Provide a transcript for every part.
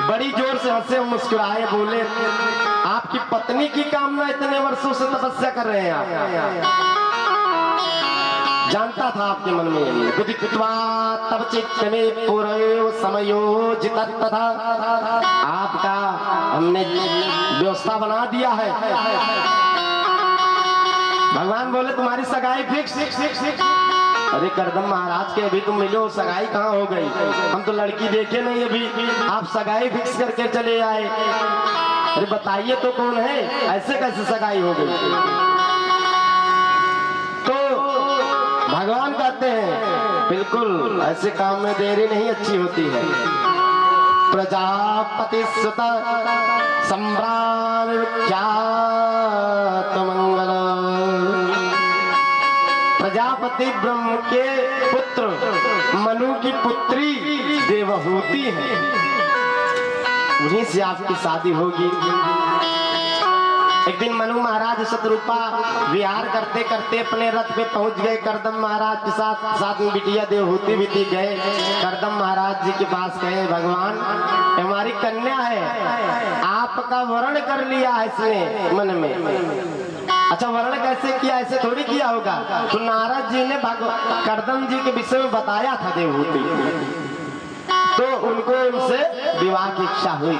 बड़ी जोर से हंसे, मुस्कुराए, बोले आपकी पत्नी की कामना इतने वर्षों से तपस्या कर रहे हैं आप। जानता था आपके मन में बुद्धि कुतवा तब चित्त में पूर्व समयोजित तथा आपका हमने व्यवस्था बना दिया है। भगवान बोले तुम्हारी सगाई फिक्स। अरे करदम महाराज के अभी तुम मिले हो, सगाई कहाँ हो गई? हम तो लड़की देखे नहीं अभी, आप सगाई फिक्स करके चले आए। अरे बताइए तो कौन है, ऐसे कैसे सगाई हो गई? तो भगवान कहते हैं बिल्कुल ऐसे काम में देरी नहीं अच्छी होती है। प्रजापति सुत सम्राट मंगल, प्रजापति ब्रह्म के पुत्र मनु की पुत्री देवहूति है, उन्हीं से आपकी शादी होगी। एक दिन मनु महाराज शतरूपा विहार करते करते अपने रथ पे पहुंच गए। करदम महाराज के साथ में बिटिया देवहूति भी थी। गए करदम महाराज जी के पास, कहे भगवान हमारी कन्या है, आपका वर्ण कर लिया है इसने मन में। अच्छा वर्ण कैसे किया? ऐसे थोड़ी किया होगा। तो नारद जी ने करदम जी के विषय में बताया था देवहूति, तो उनको उनसे विवाह की इच्छा हुई।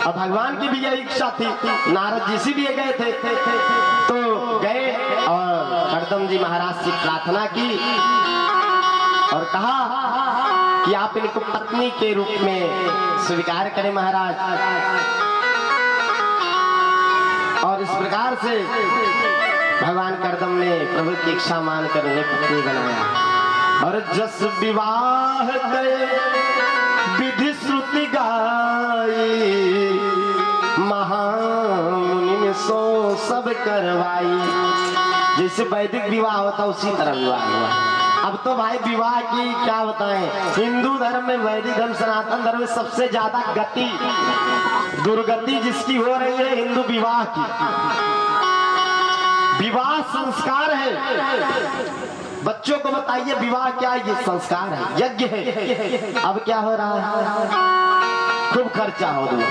और भगवान की भी यही इच्छा थी, नारद जी इसीलिए गए थे। तो गए और करदम जी महाराज से प्रार्थना की और कहा कि आप इनको पत्नी के रूप में स्वीकार करें महाराज। और इस प्रकार से भगवान करदम ने प्रभु की इच्छा मानकर उन्हें पत्नी बनाया। और जस विवाह गए विधि श्रुति गाई, महामुनि ने सो सब करवाई। जैसे वैदिक विवाह होता उसी तरह विवाह हुआ। अब तो भाई विवाह की क्या बताएं, हिंदू धर्म में, वैदिक धर्म, सनातन धर्म में सबसे ज्यादा गति दुर्गति जिसकी हो रही है हिंदू विवाह की। विवाह संस्कार है। बच्चों को बताइए विवाह क्या है? ये संस्कार है, यज्ञ है। अब क्या हो रहा है? खूब खर्चा हो रहा है,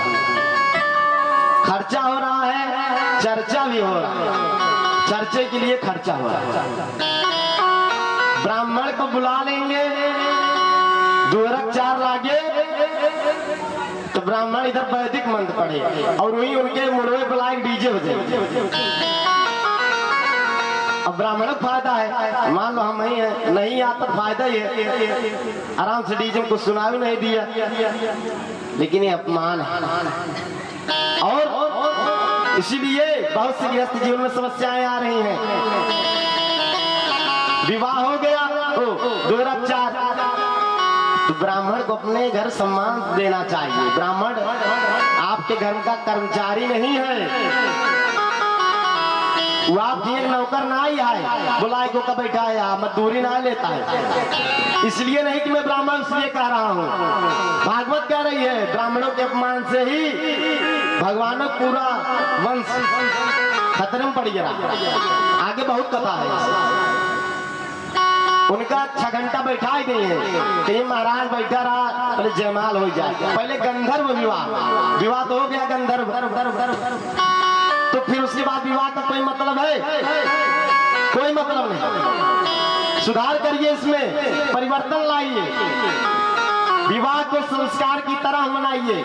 खर्चा हो रहा है, चर्चा भी हो रहा है, चर्चे के लिए खर्चा हो रहा है। ब्राह्मण को बुला लेंगे, दूरक चार लागे, तो ब्राह्मण इधर वैदिक मंत्र पढ़े और वही उनके मुड़वे बुलाए डीजे बजे। अब ब्राह्मण को फायदा है, मान लो हम नहीं आता फायदा ही है, आराम से डीजे को सुना भी नहीं दिया, लेकिन ये अपमान है। और इसीलिए बहुत सी गृहस्थ जीवन में समस्याएं आ रही हैं। विवाह हो गया, दूराचार, तो ब्राह्मण को अपने घर सम्मान देना चाहिए। ब्राह्मण आपके घर का कर्मचारी नहीं है, वो आपकी एक नौकर ना ही है, बुलाए को कब बैठा है, मजदूरी ना लेता है। इसलिए नहीं कि मैं ब्राह्मण इसलिए कह रहा हूँ, भागवत कह रही है ब्राह्मणों के अपमान से ही भगवान पूरा वंश खतरे में पड़ गया। आगे बहुत कथा है। उनका 6 घंटा बैठा ही नहीं है कि महाराज बैठा रहा, पहले जयमाल हो जाए, पहले गंधर्व विवाह तो हो गया गंधर्व, तो फिर उसके बाद विवाह का कोई मतलब है? कोई मतलब नहीं। सुधार करिए, इसमें परिवर्तन लाइए, विवाह को संस्कार की तरह मनाइए।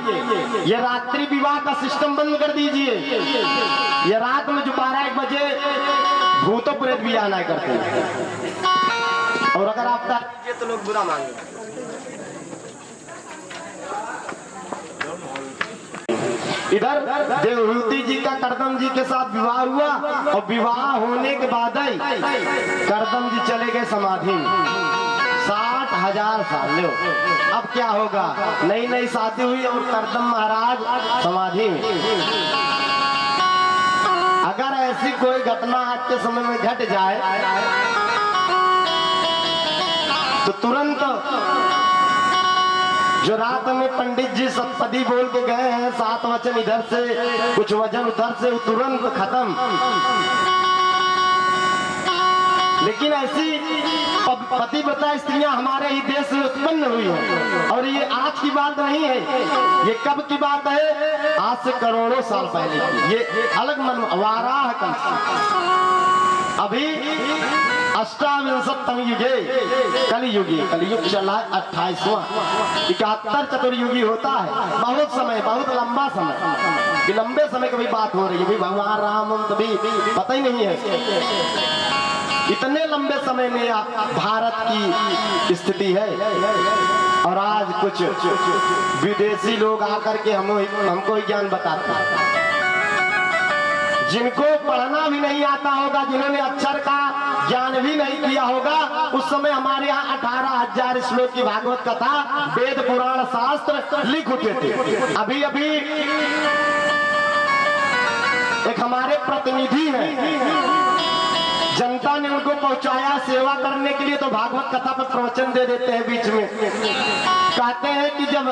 ये रात्रि विवाह का सिस्टम बंद कर दीजिए। ये रात में जो 12-1 बजे भूतों प्रेत भी आना करते हैं, और अगर आप कीजिए तो लोग बुरा मानेंगे। इधर देवहूति जी का करदम जी के साथ विवाह हुआ, और विवाह होने के बाद ही करदम जी चले गए समाधि में। 60,000 साल लो, अब क्या होगा? नई नई शादी हुई और करदम महाराज समाधि में। अगर ऐसी कोई घटना आज के समय में घट जाए तो तुरंत जो रात में पंडित जी सप्तपदी बोल के गए हैं, 7 वचन इधर से कुछ वचन उधर से, तुरंत खत्म। लेकिन ऐसी पतिव्रता स्त्रियां हमारे ही देश में उत्पन्न हुई हैं। और ये आज की बात नहीं है, ये कब की बात है? आज से करोड़ों साल पहले की। ये अलग मन वाराह अभी अष्टाविंशतम युगे कलयुगी, कलयुग चला 28वां, 71 चतुर्युगी होता है। बहुत समय, बहुत लंबा समय, कि लंबे समय की भी बात हो रही है। भगवान राम कभी पता ही नहीं है। इतने लंबे समय में भारत की स्थिति है। और आज कुछ विदेशी लोग आकर के हमको ज्ञान बताते हैं, जिनको पढ़ना भी नहीं आता होगा, जिन्होंने अक्षर का ज्ञान भी नहीं किया होगा। उस समय हमारे यहाँ 18,000 श्लोक की भागवत कथा, वेद पुराण शास्त्र लिख उठे थे। अभी अभी एक हमारे प्रतिनिधि हैं, जनता ने उनको पहुंचाया सेवा करने के लिए, तो भागवत कथा पर प्रवचन दे देते हैं बीच में। कहते हैं कि जब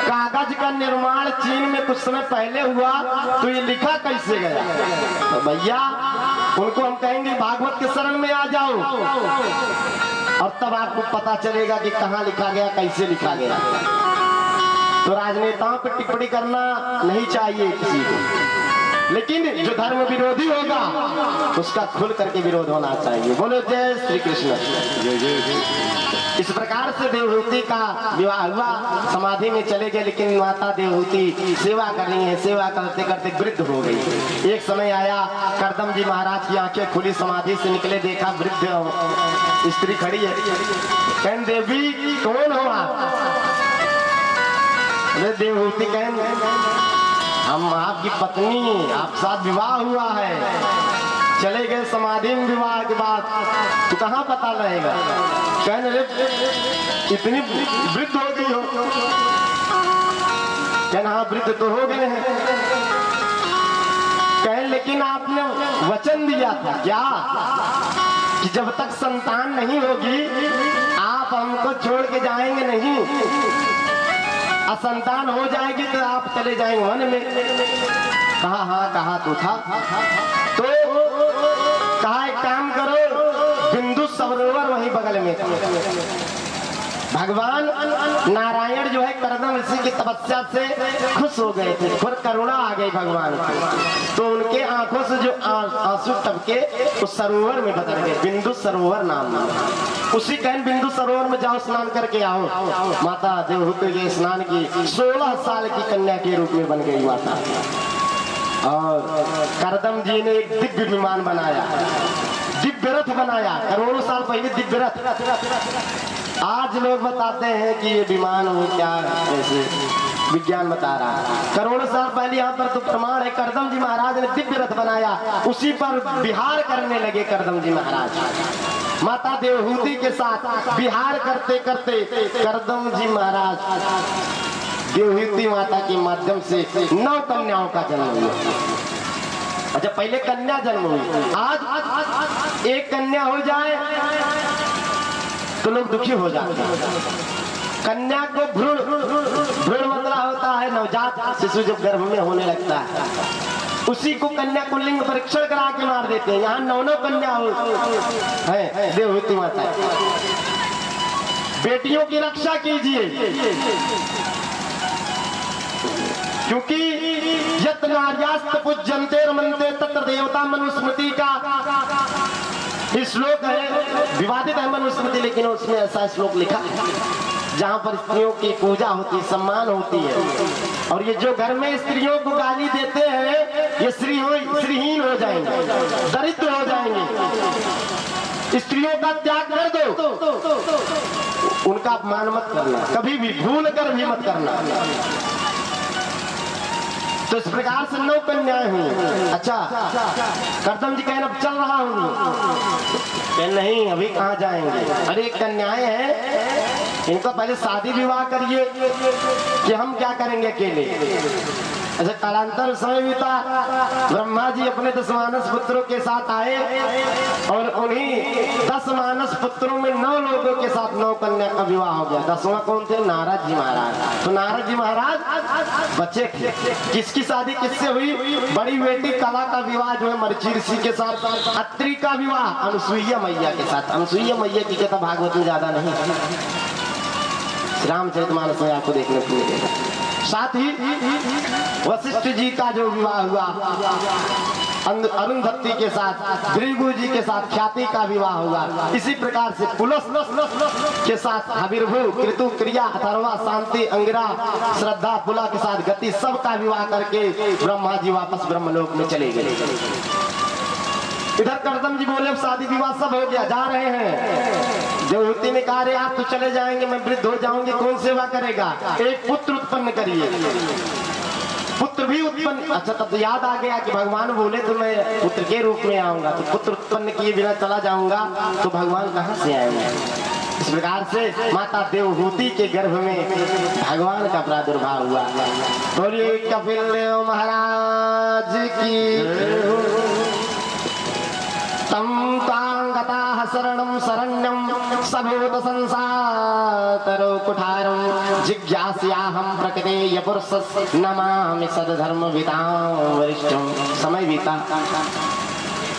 कागज का निर्माण चीन में कुछ समय पहले हुआ तो ये लिखा कैसे गया? तो भैया उनको हम कहेंगे भागवत के शरण में आ जाओ, और तब आपको पता चलेगा कि कहाँ लिखा गया, कैसे लिखा गया। तो राजनेताओं पर टिप्पणी करना नहीं चाहिए किसी को, लेकिन जो धर्म विरोधी होगा उसका खुल करके विरोध होना चाहिए। बोलो जय श्री कृष्ण। इस प्रकार से देवहूति का विवाह हुआ, समाधि में चले गए। लेकिन माता देवहूति सेवा कर रही है, सेवा करते करते वृद्ध हो गई। एक समय आया, करदम जी महाराज की आंखें खुली, समाधि से निकले, देखा वृद्ध स्त्री खड़ी है। कहन देवी कौन हो आप? अरे देवहूति कहन हम आपकी पत्नी, आप साथ विवाह हुआ है। चले गए समाधि में विवाह के बाद, तो कहाँ पता रहेगा? कहने लगे इतनी वृद्ध हो गई हो? कहना हाँ वृद्ध तो हो गए हैं। कहें लेकिन आपने वचन दिया था क्या कि जब तक संतान नहीं होगी आप हमको छोड़ के जाएंगे नहीं, असंतान हो जाएगी तो आप चले जाएंगे वन में। कहा हाँ कहा तो था। तो कहा एक काम करो, बिंदु सरोवर वहीं बगल में। भगवान नारायण जो है करदम ऋषि की तपस्या से खुश हो गए थे, फिर करुणा आ गई भगवान को। तो उनके आंखों से जो आंसू टपके उस सरोवर में बदल गए, बिंदु सरोवर नाम। उसी कहन बिंदु सरोवर में जाओ, स्नान करके आओ। माता देवहूति के स्नान की 16 साल की कन्या के रूप में बन गई माता। और करदम जी ने एक दिव्य विमान बनाया, दिव्य रथ बनाया, करोड़ों साल पहले दिव्य रथ। आज लोग बताते हैं कि ये विमान हो क्या, जैसे विज्ञान बता रहा है। करोड़ों साल पहले यहाँ पर तो प्रमाण है, करदम जी महाराज ने दिव्य रथ बनाया, उसी पर विहार करने लगे करदम जी महाराज। माता देवहूति के साथ विहार करते करते करदम जी महाराज देवहूति माता के माध्यम से 9 कन्याओं का जन्म हुआ। अच्छा पहले कन्या जन्म हुई, आज एक कन्या हो जाए तो लोग दुखी हो जाते हैं। कन्या को भ्रूण मतलब होता है नवजात शिशु जब गर्भ में होने लगता है, उसी को कन्या को लिंग परीक्षण करा के मार देते हैं। यहाँ 9 कन्या है देवहूति माता। बेटियों की रक्षा कीजिए, क्योंकि यत् नार्यास्त पूज्यन्ते रमन्ते तत्र देवता मनुस्मृति का श्लोक है, विवादित है मनुस्मृति, लेकिन उसमें ऐसा श्लोक लिखा है जहाँ पर स्त्रियों की पूजा होती है, सम्मान होती है। और ये जो घर में स्त्रियों को गाली देते हैं ये श्रीहीन हो जाएंगे, दरिद्र हो जाएंगे। स्त्रियों का त्याग कर दो, उनका अपमान मत करना, कभी भी भूल कर भी मत करना। तो इस प्रकार से 9 कन्याएं हुई। अच्छा करदम जी कहना अब चल रहा हूँ, नहीं अभी कहाँ जाएंगे, अरे कन्याएं हैं इनका पहले शादी विवाह करिए कि हम क्या करेंगे अकेले। ऐसे कालांतर समय बीता, ब्रह्मा जी अपने 10 मानस पुत्रों के साथ आए और उन्हीं 10 मानस पुत्रों में 9 लोगों के साथ 9 कन्या का विवाह हो गया। 10वां कौन थे? नारद जी महाराज। तो नारद जी महाराज बच्चे थे। किसकी शादी किससे हुई? बड़ी बेटी कला का विवाह जो है मरीचि ऋषि के साथ, अत्रि का विवाह अनुसुईया मैया के साथ। अनुसुईया मैया की कथा भागवत में ज्यादा नहीं, रामचरितमानस में आपको देखने को मिलेगा। साथ ही वशिष्ठ जी का जो विवाह हुआ अरुंधति के साथ, भृगु जी के साथ ख्याति का विवाह हुआ। इसी प्रकार से पुलस के साथ आविर्भू, कृतु, क्रिया, अथर्वा, शांति, अंगिरा, श्रद्धा, पुला के साथ गति, सबका विवाह करके ब्रह्मा जी वापस ब्रह्मलोक में चले गए। इधर करदम जी बोले शादी विवाह सब हो गया, जा रहे हैं। देवहूति ने कहा, आप तो चले जाएंगे, मैं वृद्ध हो जाऊंगी, कौन सेवा करेगा? एक पुत्र उत्पन्न करिए। पुत्र भी उत्पन्न, अच्छा तब तो याद आ गया कि भगवान बोले तो मैं पुत्र के रूप में आऊंगा, तो पुत्र उत्पन्न किए बिना चला जाऊंगा तो भगवान कहाँ से आएंगे? इस प्रकार से माता देवहूति के गर्भ में भगवान का प्रादुर्भाव हुआ। बोलिए कपिल देव महाराज की। तम तांगता शरणं शरण्यं सभूत संसारो कुठारं जिज्ञास्याहं प्रकृतेय पुरुषस्य नमामि सद्धर्म वितां वरिष्ठं। समय बीता।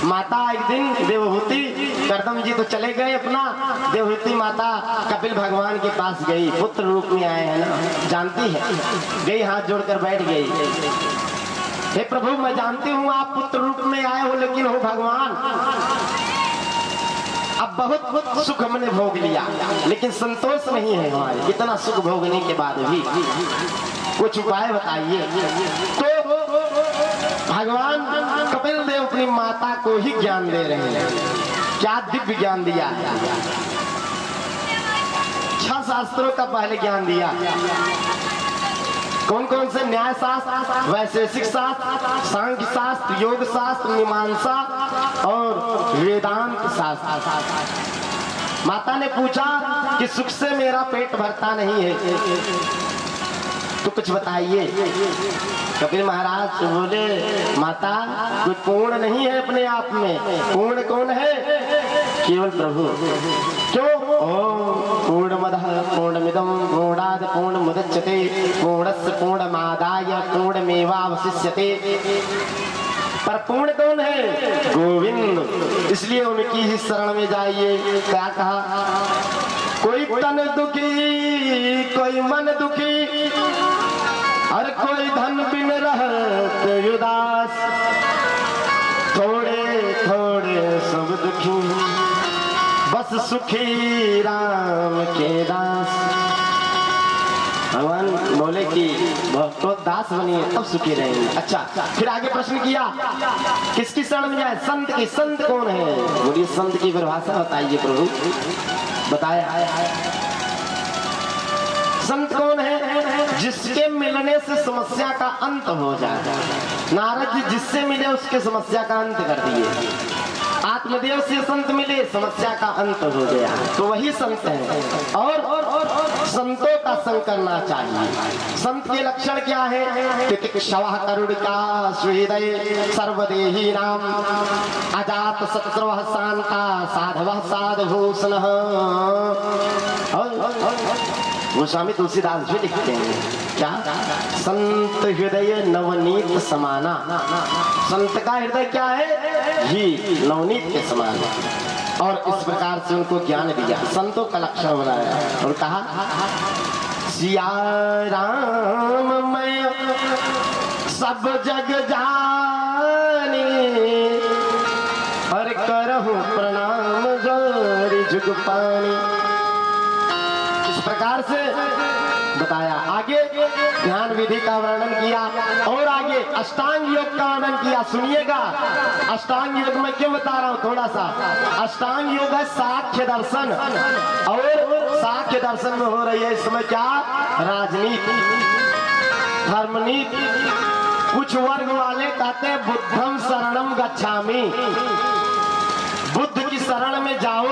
माता एक दिन देवहूति, करदम जी तो चले गए अपना, देवहूति माता कपिल भगवान के पास गई। पुत्र रूप में आए हैं ना, जानती है, गई हाथ जोड़कर बैठ गई। हे प्रभु, मैं जानती हूँ आप पुत्र रूप में आए हो, लेकिन हो भगवान, अब बहुत सुख हमने भोग लिया, लेकिन संतोष नहीं है हमारे। इतना सुख भोगने के बाद भी कुछ उपाय बताइए। तो भगवान कपिल देव अपनी माता को ही ज्ञान दे रहे हैं। क्या दिव्य ज्ञान दिया! 6 शास्त्रों का पहले ज्ञान दिया। कौन कौन से? न्याय शास्त्र, वैशेषिक शास्त्र, सांख्य शास्त्र, योग शास्त्र, मीमांसा और वेदांत शास्त्र। माता ने पूछा कि सुख से मेरा पेट भरता नहीं है, तो कुछ बताइए। कपिल महाराज बोले, माता कोई पूर्ण नहीं है अपने आप में, पूर्ण कौन है? केवल प्रभु। क्यों? पूर्णमदः पूर्णमिदं पूर्णात् पूर्णमुदच्यते पूर्णस्य पूर्णमादाय पूर्णमेवावशिष्यते। पर पूर्ण कौन है? गोविंद। इसलिए उनकी ही शरण में जाइए। क्या कहा? कोई तन दुखी, कोई मन दुखी, और कोई धन बिन रहत उदास, थोड़े थोड़े सब दुखी, बस सुखी राम के दास। भगवान बोले कि तो दास बनिए तब सुखी रहेंगे। अच्छा, फिर आगे प्रश्न किया, किसकी शरण में जाए? संत की। संत कौन है? बोलिए संत की परिभाषा बताइए प्रभु। बताया, संत कौन है? जिसके मिलने से समस्या का अंत हो जाए। नारद जी जिससे मिले उसके समस्या का अंत कर दिए। आत्मदेव से संत मिले, समस्या का अंत हो गया, तो वही संत है। और संतों का संग करना चाहिए। संत के लक्षण क्या है? तितिक्षवः करुणिका सुहृदय सर्वदेही नाम अजात शत्रुवः शांता साधवः साधुभूषणः। गोस्वामी तुलसीदास भी लिखते हैं क्या? संत हृदय नवनीत समाना। संत का हृदय क्या है? ही नवनीत के समान। और इस प्रकार से उनको ज्ञान दिया, संतों का लक्षण बनाया और कहा, सिया राम मैं सब जग जानी, और करहूं प्रणाम जोरी जुग पानी। इस प्रकार से बताया। आगे ध्यान विधि का वर्णन किया और आगे अष्टांग योग का वर्णन किया। सुनिएगा, अष्टांग योग में क्यों बता रहा हूं थोड़ा सा। अष्टांग योग है साक्ष्य दर्शन, और साक्ष्य दर्शन में हो रही है इस समय क्या? राजनीति, धर्मनीति। कुछ वर्ग वाले कहते हैं बुद्धम शरणम गच्छामि, बुद्ध की शरण में जाओ।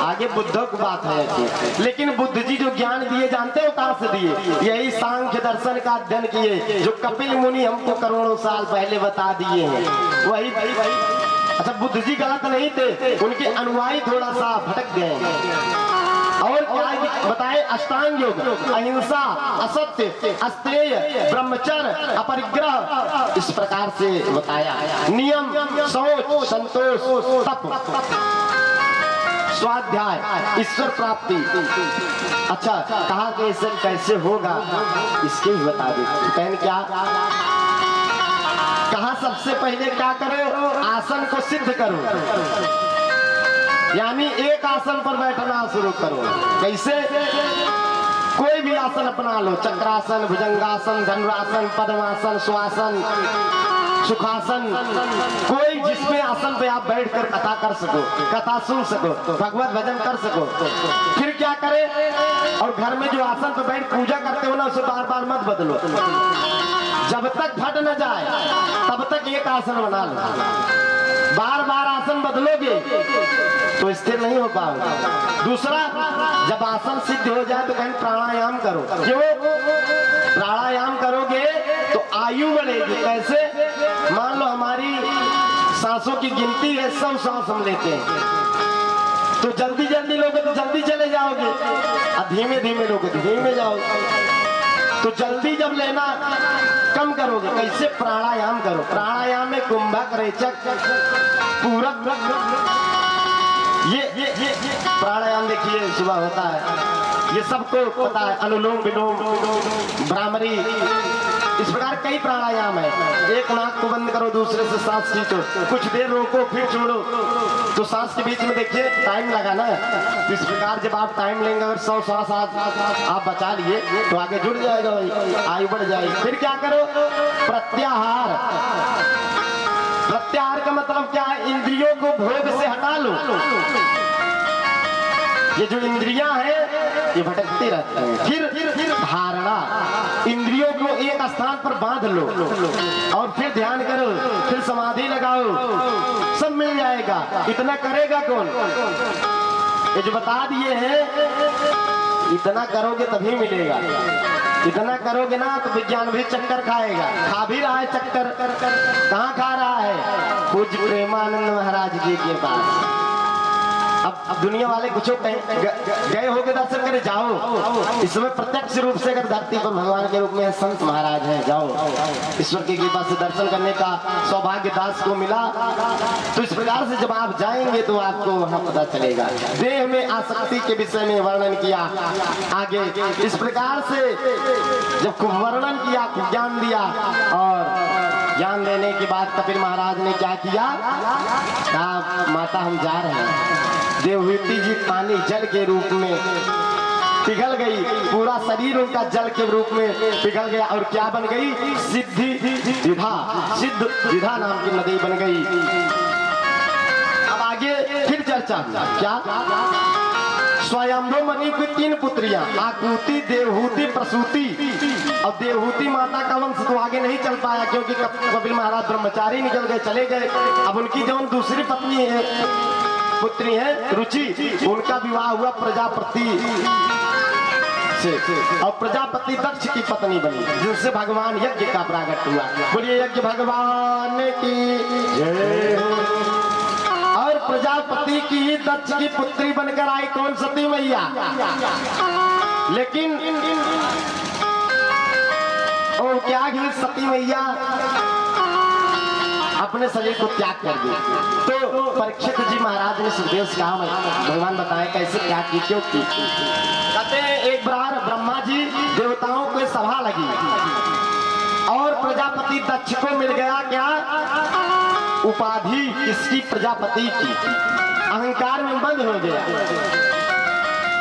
आगे बुद्धों की बात है ऐसी, लेकिन बुद्ध जी जो ज्ञान दिए जानते हो कहाँ से दिए? यही सांख्य दर्शन का अध्ययन किए जो कपिल मुनि हमको करोड़ों साल पहले बता दिए हैं। वही अच्छा, बुद्ध जी गलत नहीं थे, उनके अनुयायी थोड़ा सा भटक गए। और क्या बताए? अष्टांग योग, अहिंसा, असत्य, अस्तेय, ब्रह्मचर्य, अपरिग्रह, इस प्रकार से बताया। नियम, शौच, संतोष, तप, स्वाध्याय, ईश्वर प्राप्ति। अच्छा, कहा कि ऐसे कैसे होगा इसके ही बता दे। कहने क्या कहा? सबसे पहले क्या करो? आसन को सिद्ध करो, यानी एक आसन पर बैठना शुरू करो। कैसे? कोई भी आसन अपना लो, चक्रासन, भुजंगासन, धनुरासन, पद्मासन, श्वासन, सुखासन, कोई जिसमें आसन पे आप बैठकर कथा कर सको, कथा सुन सको, भगवत भजन कर सको। फिर क्या करे? और घर में जो आसन पे बैठ पूजा करते हो ना, उसे बार बार मत बदलो। जब तक फट न जाए तब तक एक आसन बना लो। बार बार आसन बदलोगे तो स्थिर नहीं हो पाओगे। दूसरा, जब आसन सिद्ध हो जाए तो कहीं प्राणायाम करो। क्यों? प्राणायाम करोगे तो आयु बढ़ेगी। कैसे? मान लो हमारी सांसों की गिनती है, 100 सांस हम लेते हैं, तो जल्दी जल्दी लोगे तो जल्दी चले जाओगे, और धीमे धीमे लोगे तो धीमे जाओगे। तो जल्दी जब लेना कम करोगे। कैसे? प्राणायाम करो। प्राणायाम में कुंभक, रेचक, पूरक, ये प्राणायाम देखिए सुबह होता है, ये सबको पता है। अनुलोम विलोम, भ्रामरी, इस प्रकार कई प्राणायाम है। एक नाक को बंद करो, दूसरे से सांस खींचो, कुछ देर रोको, फिर छोड़ो। तो सांस के बीच में देखिए टाइम लगा ना, तो इस प्रकार जब आप टाइम लेंगे, अगर 100 सांस आप बचा लिए तो आगे जुड़ जाएगा, आयु बढ़ जाएगी। फिर क्या करो? प्रत्याहार। प्रत्याहार का मतलब क्या है? इंद्रियों को भोग से हटा लो। ये जो इंद्रियां हैं ये भटकती रहती हैं। फिर धारणा, इंद्रियों को एक स्थान पर बांध लो और फिर ध्यान करो, फिर समाधि लगाओ, सब मिल जाएगा। इतना करेगा कौन? ये जो बता दिए हैं, इतना करोगे तभी मिलेगा। इतना करोगे ना तो विज्ञान भी चक्कर खाएगा। खा भी रहा है चक्कर। कहाँ खा रहा है? पूज्य प्रेमानंद महाराज जी के पास। अब दुनिया वाले कुछ गए होगे दर्शन करे, जाओ। इसमें प्रत्यक्ष रूप से अगर धरती पर भगवान के रूप में संत महाराज हैं, जाओ। ईश्वर की कृपा से दर्शन करने का सौभाग्य दास को मिला। तो इस प्रकार से जब आप जाएंगे तो आपको वहाँ पता चलेगा। देह में आसक्ति के विषय में वर्णन किया आगे। इस प्रकार से जब खूब वर्णन किया, खूब ज्ञान दिया, और ज्ञान देने के बाद कपिल महाराज ने क्या किया? कहा, माता हम जा रहे हैं। देवहूति जी पानी जल के रूप में पिघल गई, पूरा शरीर उनका जल के रूप में पिघल गया, और क्या बन गई? सिद्धि विधा, सिद्ध विधा नाम की नदी बन गई। अब आगे फिर चर्चा क्या? स्वयंभू मणि की 3 पुत्रियां, आकृति, देवहूति, प्रसूति। और देवहूति माता का वंश तो आगे नहीं चल पाया, क्योंकि कपिल महाराज ब्रह्मचारी निकल गए, चले गए। अब उनकी जो दूसरी पत्नी है, पुत्री है रुचि, उनका विवाह हुआ प्रजापति से, और प्रजापति दक्ष की पत्नी बनी, जिनसे भगवान यज्ञ का प्रागट हुआ। बोलिए यज्ञ भगवान की जय। और प्रजापति की दक्ष की पुत्री बनकर आई कौन? सती मैया। लेकिन और क्या कि सती मैया अपने शरीर को त्याग कर दी। तो परीक्षित जी महाराज ने सुखदेव से कहा, भगवान बताएं कैसे क्या की, क्यों की? कहते हैं एक बार ब्रह्मा जी देवताओं को सभा लगी और प्रजापति दक्ष को मिल गया क्या? उपाधि किसकी? प्रजापति की। अहंकार में बंद हो गया।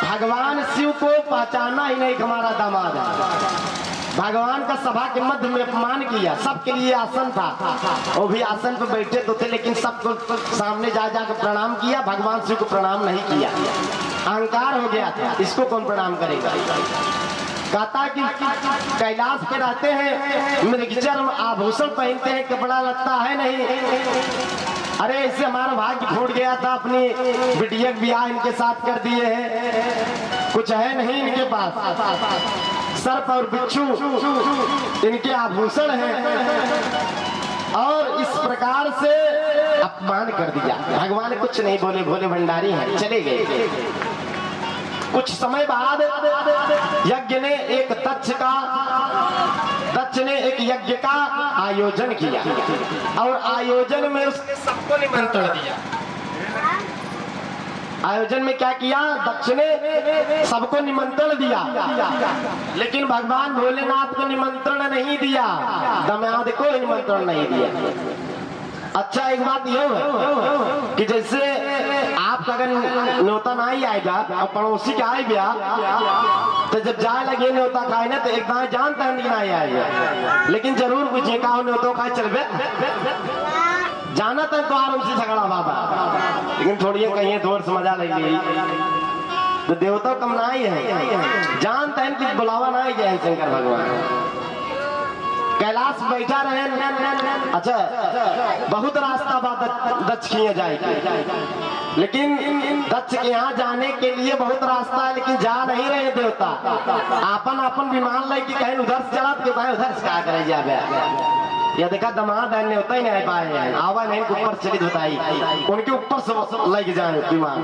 भगवान शिव को पहचाना ही नहीं, हमारा दामाद है। भगवान का सभा के मध्य में अपमान किया। सबके लिए आसन था, वो भी आसन पर बैठे तो थे, लेकिन सबको सामने जा जाकर प्रणाम किया, भगवान शिव को प्रणाम नहीं किया। अहंकार हो गया था, इसको कौन प्रणाम करेगा? कहता कि कैलाश पे रहते हैं, मृगचर्म आभूषण पहनते हैं, कपड़ा लगता है नहीं, अरे इससे हमारा भाग्य फूट गया था, अपनी बिटिया का ब्याह इनके साथ कर दिए हैं, कुछ है नहीं इनके पास, सर्प और बिच्छू इनके आभूषण हैं और इस प्रकार से अपमान कर दिया। भगवान कुछ नहीं बोले, भोले भंडारी हैं, चले गए। कुछ समय बाद यज्ञ ने एक दक्ष ने एक यज्ञ का आयोजन किया और आयोजन में उसने सबको निमंत्रण दिया। आयोजन में क्या किया, दक्ष ने सबको निमंत्रण दिया, लेकिन भगवान भोलेनाथ को निमंत्रण नहीं दिया, दमाद को निमंत्रण नहीं दिया। अच्छा एक बात यह है कि जैसे आपका अगर न्योता नहीं आएगा और पड़ोसी का आए गया तो जब जाए लगे न्योता खाए ना तो एक बार जानता है नहीं आएगा, लेकिन जरूर पूछे का न्योता खाए चलबे जाना था तो उनसे झगड़ा बाबा, लेकिन थोड़ी कहीं थोड़ समझा लगी तो देवता कम ना ही है, जानते हैं कि बुलावा ना ही गया शंकर भगवान। कैलाश बैठा रहे, अच्छा बहुत रास्ता दक्ष किए जाएगी, लेकिन दक्ष के यहाँ जाने के लिए बहुत रास्ता है, लेकिन जा नहीं रहे देवता। आपन विमान लेके कहीं उधर से चला तो उधर से क्या करे जाए, या देखा दमाद है होता ही नहीं पाए हैं, आवा नहीं ऊपर चलित बताई उनके ऊपर से लग जाए विमान।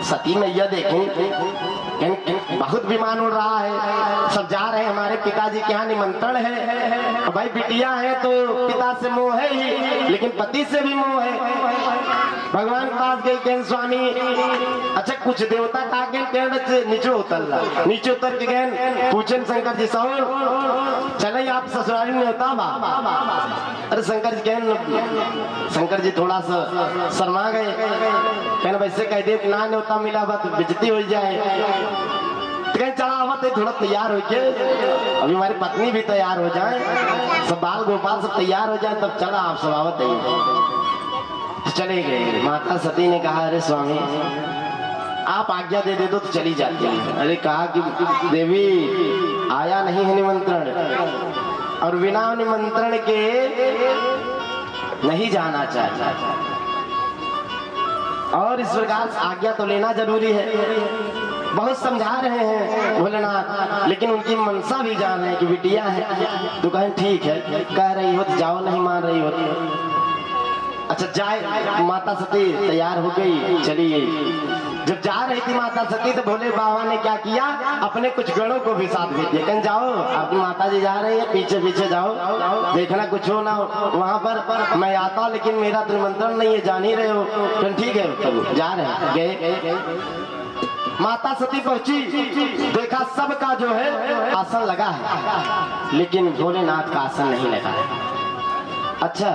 सती मैया देखें बहुत विमान उड़ रहा है, सब जा रहे हैं, हमारे पिताजी के यहाँ निमंत्रण है, भाई बिटिया है तो पिता से मोह है ही, लेकिन पति से भी मोह है। भगवान के पास गए कहें स्वामी, अच्छा कुछ देवता का नीचे उतर के गए पूछन शंकर जी सो चले आप ससुराली में होता बा। अरे शंकर जी कहें, शंकर जी थोड़ा सा शर्मा गए, कहना वैसे कह दे ना न्योता मिला बा तो बेइज्जती हो जाए, कहीं चला आवत है थोड़ा तैयार हो के, अभी हमारी पत्नी भी तैयार हो जाए, सब बाल गोपाल सब तैयार हो जाए तब चला आप सब आवत है। चले गए। माता सती ने कहा अरे स्वामी आप आज्ञा दे दो तो चली जाती है। अरे कहा कि देवी आया नहीं है निमंत्रण और बिना निमंत्रण के नहीं जाना चाहिए, और इस प्रकार आज्ञा तो लेना जरूरी है। बहुत समझा रहे हैं भोलेनाथ, लेकिन उनकी मनसा भी जान रहे हैं कि बिटिया है तो कहें ठीक है, कह रही हो तो जाओ, नहीं मान रही हो। अच्छा जाए, माता सती तैयार हो गई, चली गई। जब जा रही थी माता सती तो भोले बाबा ने क्या किया, अपने कुछ गणों को भी साथ भेज दिया, कहीं जाओ आपकी माता जी जा रही है, पीछे पीछे जाओ, देखना कुछ हो ना वहाँ पर मैं आता, लेकिन मेरा तो निमंत्रण नहीं है, जान ही रहे हो। तो ठीक है तब जा रहे हैं। गए माता सती पहुंची, देखा सबका जो है आसन लगा है, लेकिन भोलेनाथ का आसन नहीं लगा है। अच्छा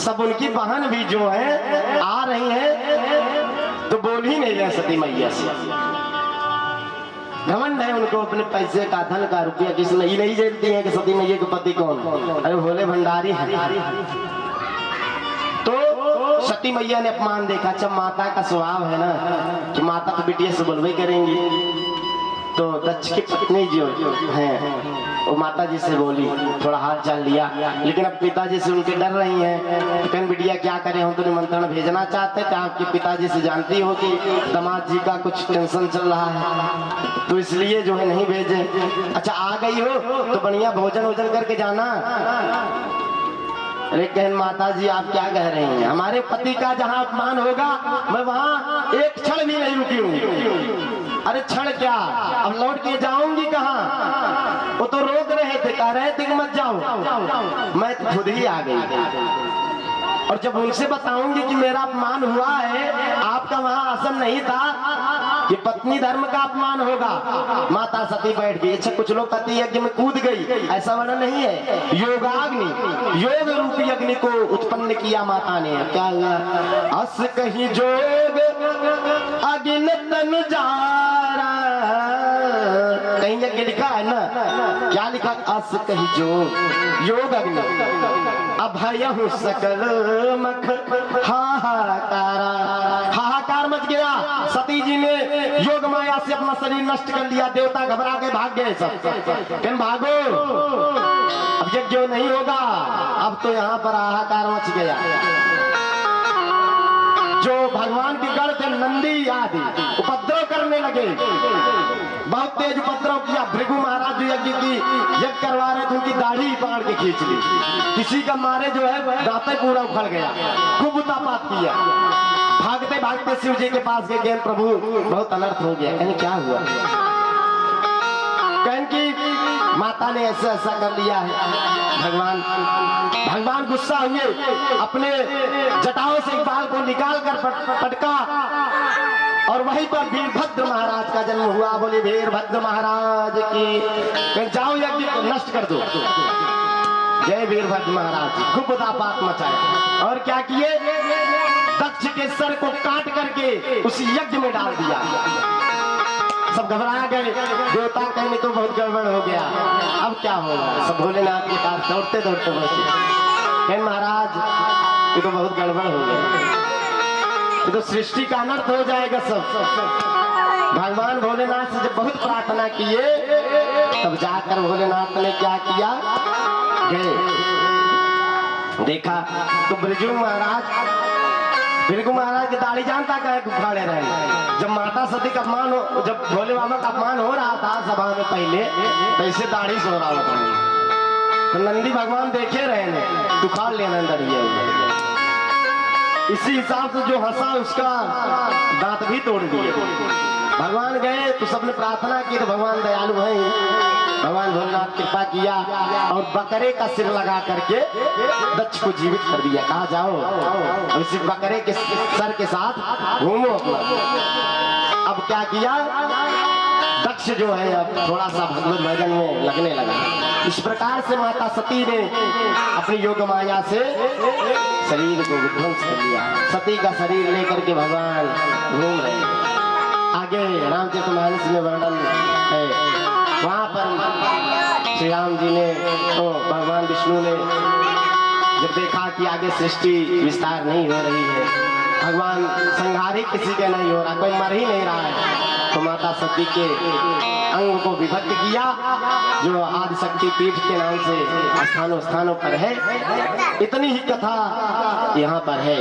सब उनकी बहन भी जो है आ रही है तो बोल ही नहीं रहे सती मैया से, घमंड है उनको अपने पैसे का, धन का, रुपया किस नहीं जानती है कि सती मैया के पति कौन, अरे भोले भंडारी है। तो सती मैया ने अपमान देखा। जब माता का स्वभाव है ना कि माता तो बिटिया से बोलवे करेंगी, तो दक्ष की पत्नी जो है वो माता जी से बोली, थोड़ा हाल चाल लिया, लेकिन अब पिताजी से उनके डर रही हैं, तो कहीं बिटिया क्या करें, हम तो निमंत्रण भेजना चाहते थे, आपके पिताजी से जानती हो कि दामाद जी का कुछ टेंशन चल रहा है, तो इसलिए जो है नहीं भेजे। अच्छा आ गई हो तो बढ़िया भोजन वोजन करके जाना। अरे कहन माता जी आप क्या कह रही हैं, हमारे पति का जहाँ अपमान होगा मैं वहाँ एक क्षण भी नहीं रुकी हूँ। अरे क्षण क्या, अब लौट के जाऊंगी कहाँ, वो तो रोक रहे थे, कह रहे थे कि मत जाओ, मैं तो खुद ही आ गई। और जब उनसे बताऊंगी कि मेरा अपमान हुआ है, आपका वहाँ आसन नहीं था, कि पत्नी धर्म का अपमान होगा। माता सती बैठ गई। अच्छा कुछ लोग पति यज्ञ में कूद गई, ऐसा वर्णन नहीं है। योगाग्नि, योग रूपी अग्नि को उत्पन्न किया माता ने। क्या हुआ, अस कहीं जोग अग्नि तन जारा, कहीं यज्ञ लिखा है ना, क्या लिखा, अस कहीं जोग, योग अग्नि अभयहु सकल मख हाहाकारा। हाहाकार मच गया। सती जी ने योग माया से अपना शरीर नष्ट कर लिया। देवता घबरा के भाग गए सब। कहने भागो, अब यज्ञ नहीं होगा। अब तो यहाँ पर हाहाकार मच गया। जो भगवान के गढ़ थे नंदी आदि उपद्रव करने लगे। बहुत तेज उपद्रव किया। भृगु महाराज जो यज्ञ करवा रहे थे उनकी दाढ़ी पकड़ के खींच ली। किसी का मारे जो है दांते पूरा उखड़ गया। खूब उतापात किया। भागते भागते शिव जी के पास गए। प्रभु बहुत अनर्थ हो गया। कहने क्या हुआ? कहने की माता ने ऐसा ऐसा कर लिया है। भगवान गुस्सा हुए। अपने जटाओं से एक बाल को निकाल कर पटका और वहीं पर वीरभद्र महाराज का जन्म हुआ। बोले वीरभद्र महाराज की। जाओ यज्ञ को नष्ट कर दो। जय वीरभद्र महाराज। खूब उदापात मचाया। और क्या किए? दक्ष के सर को काट करके उस यज्ञ में डाल दिया। सब घबरा गए। देवता कहने तो बहुत गड़बड़ हो गया। अब क्या होगा? सब भोलेनाथ के पास दौड़ते दौड़ते पहुंचे। कहने महाराज ये तो बहुत गड़बड़ हो गया। ये तो सृष्टि का अनर्थ हो जाएगा सब। भगवान भोलेनाथ से जब बहुत प्रार्थना किए तब जाकर भोलेनाथ ने क्या किया? गए देखा तो भृगु महाराज की दाढ़ी जानता का उखाड़े रहे। जब माता सती का अपमान हो, जब भोले बाबा का अपमान हो रहा था सभा में पहले, तो ऐसे दाढ़ी सो रहा था। तो नंदी भगवान देखे रहे ने उखाड़ लेना अंदर ही। इसी हिसाब से जो हंसा उसका दांत भी तोड़ दिए। भगवान गए तो सबने प्रार्थना की तो भगवान दयालु हैं। भगवान भोलेनाथ कृपा किया और बकरे का सिर लगा करके दक्ष को जीवित कर दिया। कहा जाओ इसी बकरे के सर के साथ घूमो। अब क्या किया? दक्ष जो है अब थोड़ा सा भगवत भजन में लगने लगा। इस प्रकार से माता सती ने अपनी योग माया से शरीर को विध्वंस कर लिया। सती का शरीर लेकर के भगवान घूम रहे। आगे रामचरितमानस में वर्णन है। वहां पर श्री राम जी ने तो भगवान विष्णु ने जब देखा कि आगे सृष्टि विस्तार नहीं हो रही है, भगवान संहारी किसी के नहीं हो रहा, कोई मर ही नहीं रहा है, तो माता सती के अंग को विभक्त किया जो आदि शक्ति पीठ के नाम से स्थानों स्थानों पर है। इतनी ही कथा यहाँ पर है।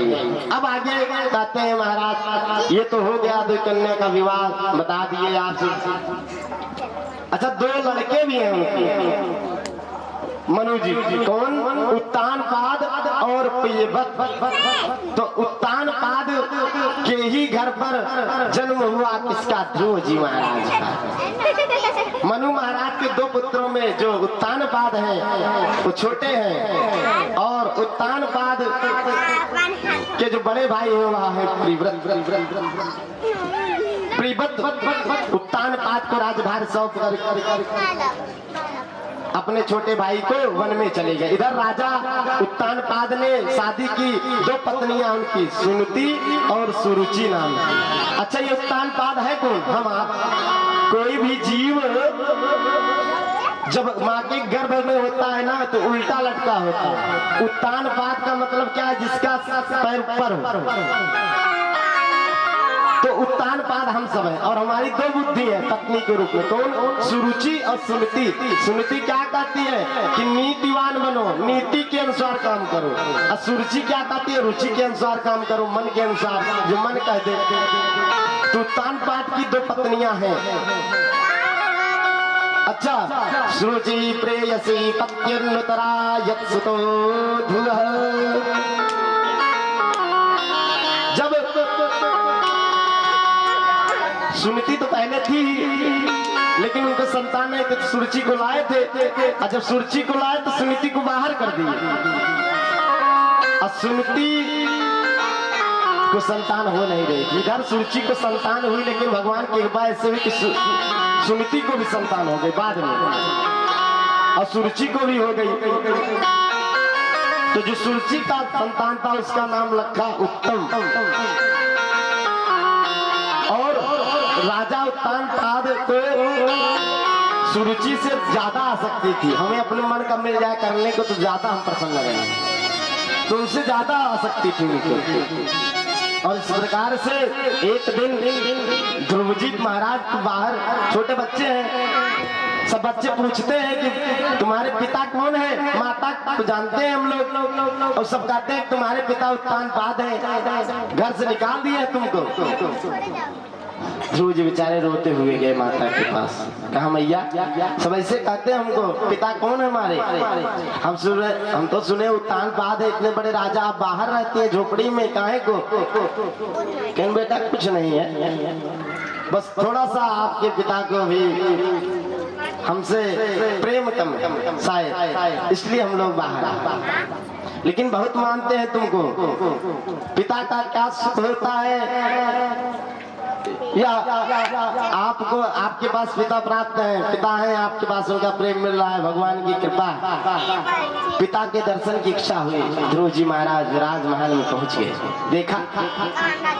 अब आगे कहते हैं महाराज ये तो हो गया दो कन्या का विवाह बता दिए आपसे। अच्छा दो लड़के भी हैं उनके मनु जी। कौन? उत्तानपाद और प्रियव्रत। तो उत्तानपाद के ही घर पर जन्म हुआ किसका? ध्रुव जी महाराज का। मनु महाराज के दो पुत्रों में जो उत्तानपाद है वो छोटे हैं और उत्तानपाद के जो बड़े भाई हैं वह है प्रियव्रत। उत्तानपाद को राजभार सौंप कर अपने छोटे भाई को वन में चले गए। इधर राजा उत्तानपाद ने शादी की दो पत्नियां उनकी सुनती और सुरुचि नाम। अच्छा ये उत्तानपाद है कौन? हम आप। कोई भी जीव जब माँ के गर्भ में होता है ना तो उल्टा लटका होता है। उत्तानपाद का मतलब क्या है? जिसका पैर ऊपर हो। तो उत्तानपाद हम सब है और हमारी दो बुद्धि है पत्नी के रूप में। कौन? सुरुचि और सुनति। सुनति क्या कहती है कि नीतिवान बनो, नीति के अनुसार काम करो। और सुरुचि क्या कहती है? रुचि के अनुसार काम करो, मन के अनुसार जो मन कह दे। तो उत्तानपाद की दो पत्नियां हैं। अच्छा सुरुचि प्रेयसी पत्युन्नतरा यत्सुतो धुलः। जब सुनती तो पहले थी लेकिन उनको संतान नहीं थे तो सुरुचि को लाए थे। और जब सुरुचि को लाए तो सुनीति को बाहर कर दिए। और सुनीति को संतान हो नहीं रही थी। इधर सुरुचि को संतान हुई लेकिन भगवान की कृपा ऐसे हुई कि सुनीति को भी संतान हो गई बाद में और सुरुचि को भी हो गई। तो जो सुरुचि का संतान था उसका नाम रखा उत्तम। और राजा उत्तानपाद को सुरुचि से ज्यादा आसक्ति थी। हमें अपने मन का मिल जाए करने को तो ज्यादा हम प्रसन्न रहे। तो उनसे ज्यादा आसक्ति थी उनको। और इस प्रकार से एक दिन ध्रुव जी महाराज बाहर, छोटे बच्चे हैं, सब बच्चे पूछते हैं कि तुम्हारे पिता कौन है, माता तो जानते हैं हम लोग, और सब कहते हैं तुम्हारे पिता उत्तानपाद हैं, घर से निकाल दिए तुमको। ध्रुव जी बेचारे रोते हुए गए माता के पास, कहा मैया सब ऐसे कहते हैं हमको, पिता कौन है हमारे, हम तो सुने उत्तानपाद है, इतने बड़े राजा, आप बाहर रहती है झोपड़ी में, काहे को? कहने बेटा कुछ नहीं है, बस थोड़ा सा आपके पिता को भी हमसे प्रेम कम शायद, इसलिए हम लोग बाहर, लेकिन बहुत मानते हैं तुमको। पिता का क्या सुख होता है, या आपको आपके पास पिता प्राप्त है, पिता है आपके पास, उनका प्रेम मिल रहा है, भगवान की कृपा। पिता के दर्शन की इच्छा हुई, ध्रुव जी महाराज राजमहल में पहुंच गए, देखा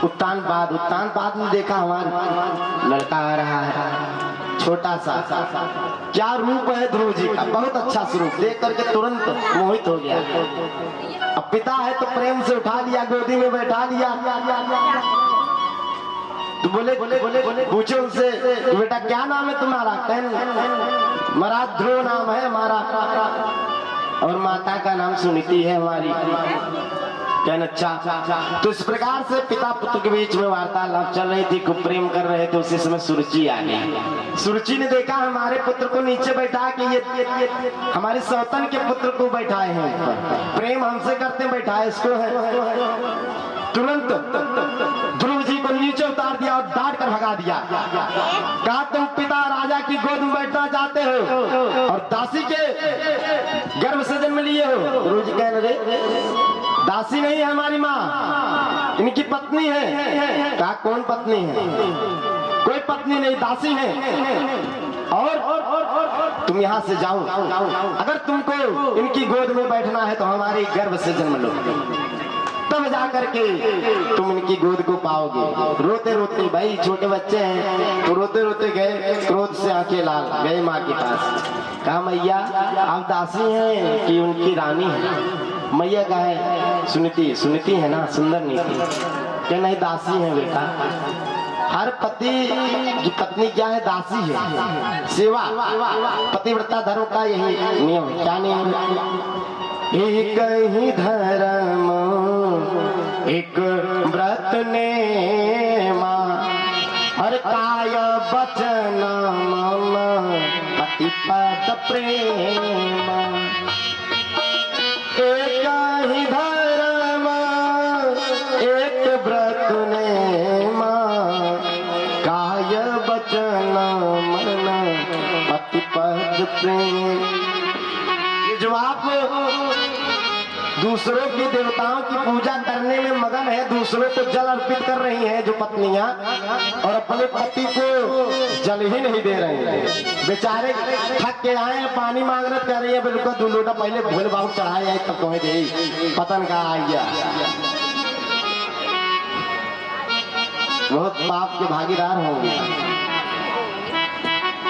उत्तानपाद ने देखा हमारा लड़का आ रहा है, छोटा सा, क्या रूप है ध्रुव जी का, बहुत अच्छा स्वरूप, देख करके तुरंत मोहित हो गया। अब पिता है तो प्रेम से उठा लिया, गोदी में बैठा लिया, तो बोले पूछे उनसे बेटा क्या नाम है तुम्हारा, महाराज ध्रुव नाम है हमारा, और माता का नाम सुनीति है हमारी। कहना अच्छा। तो इस प्रकार से पिता पुत्र के बीच में वार्तालाप चल रही थी, खूब प्रेम कर रहे थे। उसी समय सुरुचि आ गई। सुरुचि ने देखा हमारे पुत्र को नीचे बैठा के ये हमारे सौतन के पुत्र को बैठाए हैं, प्रेम हमसे करते बैठाए इसको है। तुरंत ध्रुव जी को नीचे उतार दिया और डांट कर भगा दिया। कहा तुम पिता राजा की गोद में बैठना चाहते हो और दासी के गर्भ से जन्म लिए हो। ध्रुव जी कह रहे दासी नहीं है हमारी माँ, इनकी पत्नी है। कहा कौन पत्नी है? कोई पत्नी नहीं, दासी है। और तुम यहाँ से जाओ, अगर तुमको इनकी गोद में बैठना है तो हमारे गर्भ से जन्म लो, तब जा करके तुम इनकी गोद को पाओगे। रोते रोते, भाई छोटे बच्चे हैं तो रोते रोते गए, क्रोध से आंखें लाल, गए माँ के पास। कहा मैया आप दासी हैं कि उनकी रानी है? मैया का है सुनीति, सुनीति है ना, सुंदर नीति। क्या नहीं दासी है बेटा, हर पति की पत्नी क्या है? दासी है, सेवा, पतिव्रता धर्म का यही नियम है। क्या नियम? एक ही धर्म एक व्रत ने माँ, हर काय वचन मम पति पद प्रेम। एक ही धर्म एक व्रत ने माँ, काय वचन मन पति पद प्रेम। जो आप दूसरों की देवताओं की पूजा करने में मगन है, दूसरों को जल अर्पित कर रही हैं जो पत्नियां, और अपने पति को जल ही नहीं दे रहे हैं। बेचारे थक के आए, पानी मांग रहे, कह रही है बिल्कुल 2 लोटा पहले भोले बाबू चढ़ाए जाए तब कहे दे, पतन का आइया। बहुत पाप के भागीदार होंगे।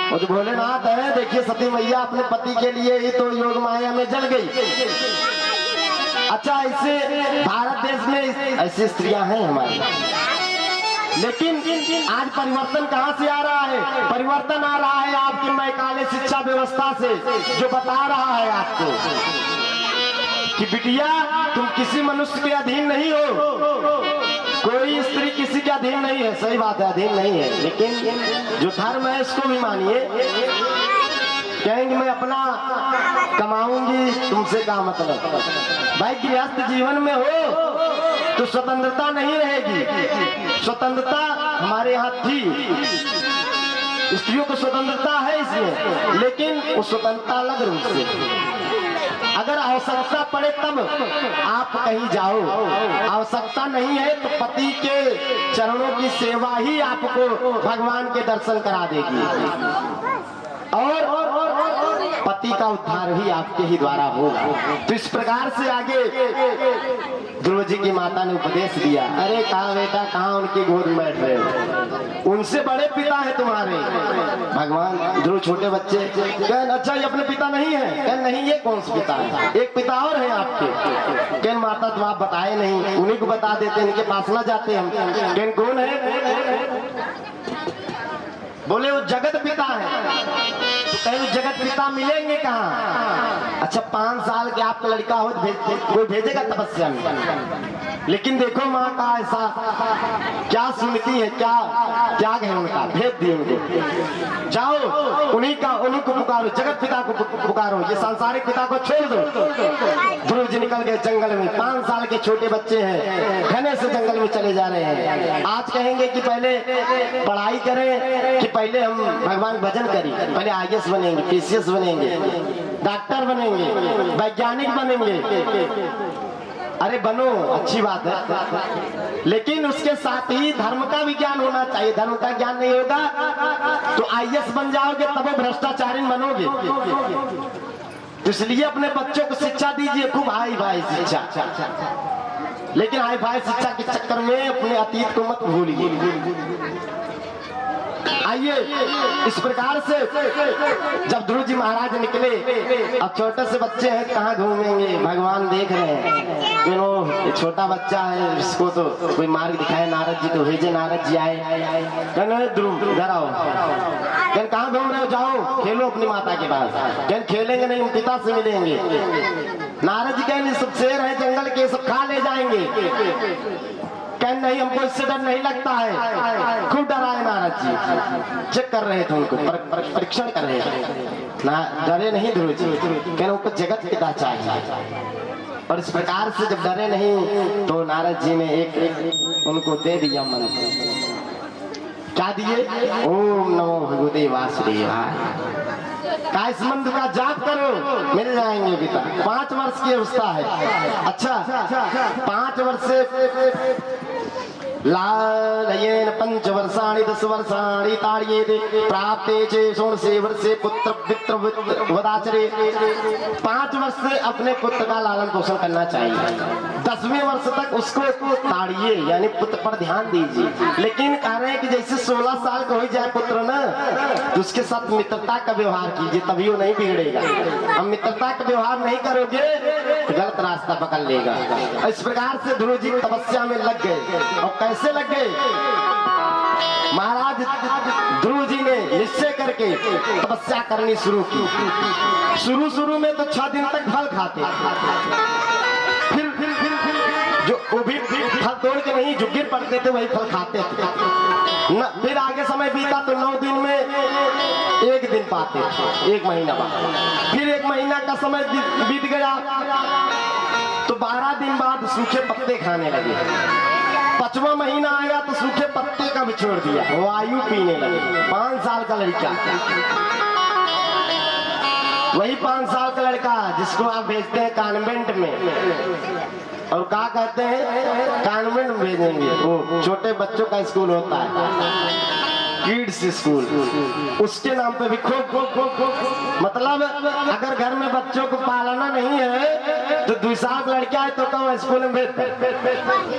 और जो भोलेनाथ है, देखिए सती मैया अपने पति के लिए ही तो योग माया में जल गई। अच्छा, ऐसे भारत देश में ऐसी स्त्रियां हैं हमारी, लेकिन आज परिवर्तन कहां से आ रहा है? परिवर्तन आ रहा है आपकी मैकाले शिक्षा व्यवस्था से, जो बता रहा है आपको कि बिटिया तुम किसी मनुष्य के अधीन नहीं हो, कोई स्त्री किसी के अधीन नहीं है। सही बात है, अधीन नहीं है, लेकिन जो धर्म है इसको भी मानिए। कहेंगे मैं अपना कमाऊंगी, तुमसे क्या मतलब? भाई गृहस्थ जीवन में हो तो स्वतंत्रता नहीं रहेगी। स्वतंत्रता हमारे यहाँ थी, स्त्रियों को स्वतंत्रता है इसमें, लेकिन वो स्वतंत्रता अलग रूप से। अगर आवश्यकता पड़े तब आप कहीं जाओ, आवश्यकता नहीं है तो पति के चरणों की सेवा ही आपको भगवान के दर्शन करा देगी। और पति का उद्धार भी आपके ही द्वारा होगा। तो इस प्रकार से आगे ध्रुव जी की माता ने उपदेश दिया। अरे कहा बेटा, कहाँ उनकी गोद में बैठ रहे हो, उनसे बड़े पिता है तुम्हारे भगवान। ध्रुव छोटे बच्चे कहन अच्छा ये अपने पिता नहीं है? कहन नहीं, ये कौन सा पिता है, एक पिता और है आपके। कहन माता तो आप बताए नहीं, उन्हीं को बता देते, इनके पास ना जाते हम। कहन कौन है? बोले वो जगत पिता है। तो कहे वो जगत पिता मिलेंगे कहाँ? अच्छा 5 साल के आपका लड़का हो कोई भेजेगा तपस्या में? लेकिन देखो माँ का ऐसा क्या सुनती है, क्या त्याग है उनका, भेज दिए उनको। जाओ उन्हीं को पुकारो, जगत पिता को पुकारो, ये सांसारिक पिता को छोड़ दो। ध्रुव जी निकल गए जंगल में। 5 साल के छोटे बच्चे हैं, घने से जंगल में चले जा रहे हैं। आज कहेंगे कि पहले पढ़ाई करें कि पहले हम भगवान भजन करें, पहले IAS बनेंगे, PCS बनेंगे, डॉक्टर बनेंगे, वैज्ञानिक बनेंगे। अरे बनो, अच्छी बात है, लेकिन उसके साथ ही धर्म का भी ज्ञान होना चाहिए। धर्म का ज्ञान नहीं होगा तो IAS बन जाओगे तब भ्रष्टाचारी बनोगे। तो इसलिए अपने बच्चों को शिक्षा दीजिए, खूब हाई फाई शिक्षा, लेकिन हाई फाई शिक्षा के चक्कर में अपने अतीत को मत भूलिए। आइए इस प्रकार से जब ध्रुव जी महाराज निकले, अब छोटे से बच्चे हैं, कहाँ घूमेंगे, भगवान देख रहे हैं। क्यों छोटा बच्चा है, इसको तो कोई मार्ग दिखाए नारद जी, तो भेजे नारद जी आए। कहने ध्रुव इधर आओ। कहने कहाँ घूम रहे हो, जाओ खेलो अपनी माता के पास। कहने खेलेंगे नहीं, पिता से मिलेंगे। नारद जी कहने सब शेर है जंगल के, सब खा ले जाएंगे। कहने नहीं, हमको इससे डर नहीं लगता है। खूब डराए नारद जी, चेक कर रहे थे उनको, परीक्षण कर रहे थे ना, डरे नहीं ध्रुव जी। कहने उनको जगत पिता चाहिए। और इस प्रकार से जब डरे नहीं तो नारद जी ने एक उनको दे दिया मंत्र। क्या दिए? ओम नमो भगवते वासुदेवाय। का इस मंत्र का जाप करो, मिल जाएंगे पिता। 5 वर्ष की अवस्था है। अच्छा 5 वर्ष से लालयेन 5 वर्षाणि 10 वर्षाणि ताड़येते प्राप्ते चे 16 वर्षे पुत्र पितृ वदाचरे। 5 वर्ष से अपने पुत्र का लालन पोषण करना चाहिए। 10वें वर्ष तक उसको ताड़िए, यानी पुत्र पर ध्यान दीजिए। लेकिन कह रहे हैं कि जैसे 16 साल का हो जाए पुत्र ना, तो उसके साथ मित्रता का व्यवहार कीजिए, तभी वो नहीं बिगड़ेगा। हम मित्रता का व्यवहार नहीं करोगे तो गलत रास्ता पकड़ लेगा। इस प्रकार से ध्रुव जी तपस्या में लग गए। और कैसे लग गए? महाराज ध्रुव जी ने निश्चय करके तपस्या करनी शुरू की। शुरू में तो 6 दिन तक फल खाते, फिर जो वो भी फल तोड़ के नहीं, जो गिर पड़ते थे वही फल खाते थे। फिर आगे समय बीता तो 9 दिन में 1 दिन पाते, 1 महीना बाद। फिर 1 महीना का समय बीत गया तो 12 दिन बाद सूखे पत्ते खाने लगे। 5वां महीना आया तो सूखे पत्ते का भी छोड़ दिया, वायु पीने लगे। 5 साल का लड़का, वही 5 साल का लड़का जिसको आप भेजते हैं कॉन्वेंट में। और क्या कहते हैं, कॉन्वेंट में भेजेंगे, वो छोटे बच्चों का स्कूल होता है, किड्स स्कूल, उसके नाम पे भी खूब मतलब अगर घर में बच्चों को पालना नहीं है तो 2 साल का लड़का है तो कम स्कूल में भेजते।